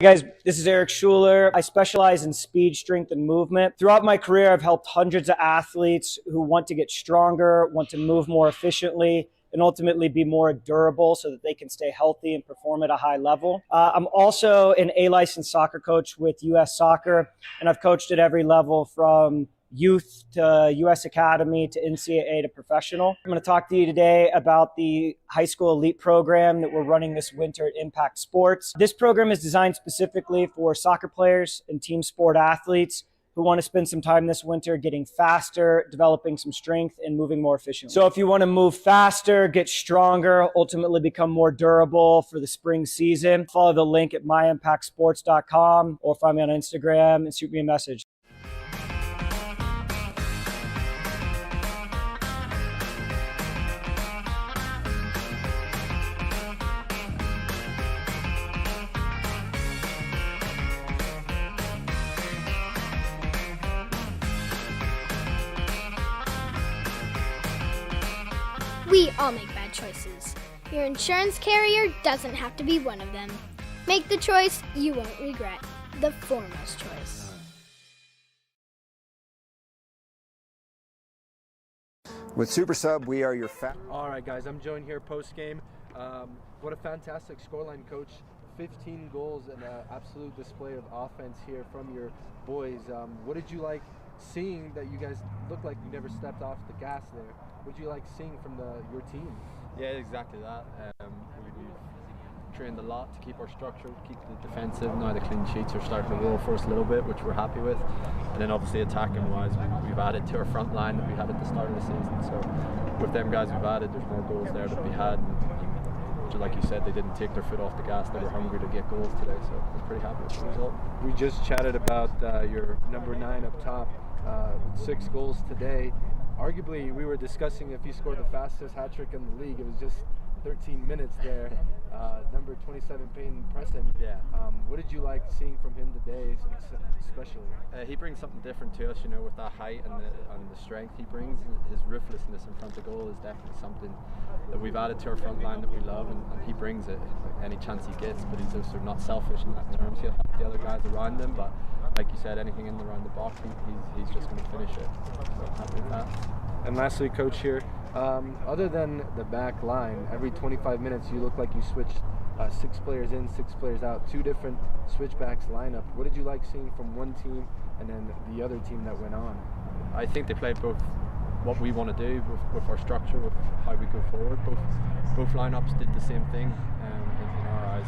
Hey guys, this is Eric Schuler. I specialize in speed, strength, and movement. Throughout my career, I've helped hundreds of athletes who want to get stronger, want to move more efficiently, and ultimately be more durable so that they can stay healthy and perform at a high level. I'm also an A-licensed soccer coach with U.S. Soccer, and I've coached at every level from youth to U.S. Academy to NCAA to professional. I'm going to talk to you today about the high school elite program that we're running this winter at Impact Sports. This program is designed specifically for soccer players and team sport athletes who want to spend some time this winter getting faster, developing some strength, and moving more efficiently. So if you want to move faster, get stronger, ultimately become more durable for the spring season, follow the link at myimpactsports.com or find me on Instagram and shoot me a message. We all make bad choices. Your insurance carrier doesn't have to be one of them. Make the choice you won't regret. The foremost choice. With SuperSub, we are your All right, guys, I'm joined here post-game. What a fantastic scoreline, Coach. 15 goals and an absolute display of offense here from your boys. What did you like seeing that you guys looked like you never stepped off the gas there? What did you like seeing from your team? Yeah, exactly that. We've trained a lot to keep our structure, keep the defensive. Now the clean sheets are starting to roll for us a little bit, which we're happy with. And then obviously attacking wise, we've added to our front line that we had at the start of the season. So with them guys we've added, there's more goals there to be had. And like you said, they didn't take their foot off the gas. They were hungry to get goals today, so I was pretty happy with the result. We just chatted about your number 9 up top, 6 goals today. Arguably, we were discussing if he scored the fastest hat trick in the league. It was just 13 minutes there. Number 27, Peyton Preston. Yeah. What did you like seeing from him today, especially? He brings something different to us, you know, with that height and the strength he brings. His ruthlessness in front of goal is definitely something that we've added to our front line that we love, and he brings it any chance he gets. But he's also not selfish in that terms. He'll help the other guys around him, but like you said, anything in around the box, he's just going to finish it. So happy with that. And lastly, Coach, here, other than the back line, every 25 minutes you look like you switched 6 players in, 6 players out, 2 different switchbacks lineup. What did you like seeing from one team and then the other team that went on? I think they played both what we want to do with our structure, with how we go forward. Both lineups did the same thing in our eyes.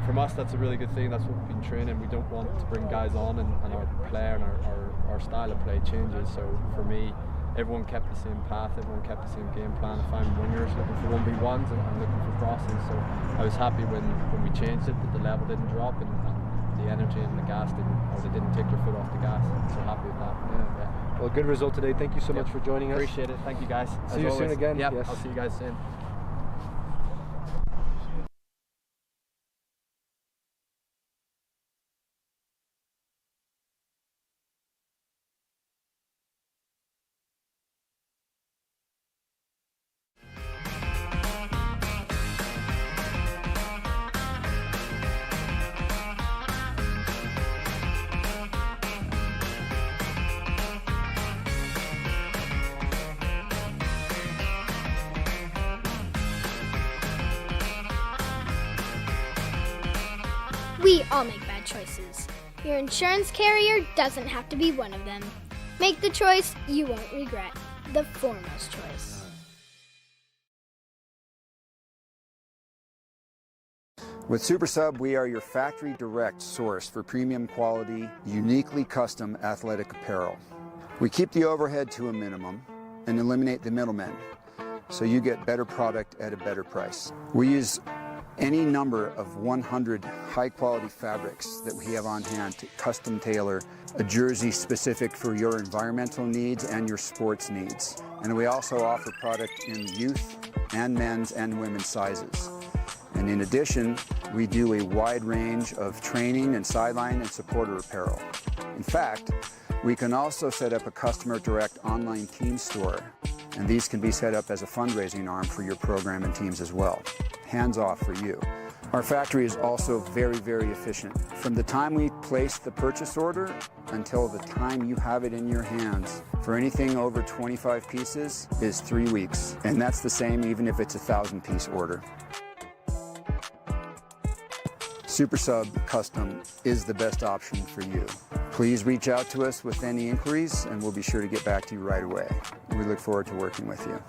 From us, that's a really good thing. That's what we've been training. We don't want to bring guys on and our play and our style of play changes. So for me, everyone kept the same path, everyone kept the same game plan. I found wingers looking for 1v1s and looking for crosses. So I was happy when we changed it, that the level didn't drop and the energy and the gas they didn't take their foot off the gas. So happy with that. Yeah. Well, good result today. Thank you so much for joining us. Appreciate it. Thank you, guys. See you soon again. Yep, Yes. I'll see you guys soon. We all make bad choices. Your insurance carrier doesn't have to be one of them. Make the choice you won't regret. The foremost choice. With SuperSub, we are your factory direct source for premium quality, uniquely custom athletic apparel. We keep the overhead to a minimum and eliminate the middlemen, so you get better product at a better price. We use any number of 100 high-quality fabrics that we have on hand to custom tailor a jersey specific for your environmental needs and your sports needs. And we also offer product in youth and men's and women's sizes. And in addition, we do a wide range of training and sideline and supporter apparel. In fact, we can also set up a customer direct online team store, and these can be set up as a fundraising arm for your program and teams as well. Hands off for you. Our factory is also very, very efficient. From the time we place the purchase order until the time you have it in your hands, for anything over 25 pieces is 3 weeks. And that's the same even if it's a 1,000-piece order. SuperSub Custom is the best option for you. Please reach out to us with any inquiries and we'll be sure to get back to you right away. We look forward to working with you.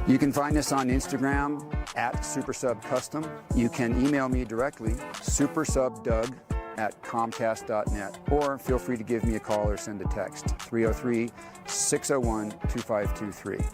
You can find us on Instagram at SuperSub Custom. You can email me directly, supersubdoug@comcast.net, or feel free to give me a call or send a text, 303-601-2523.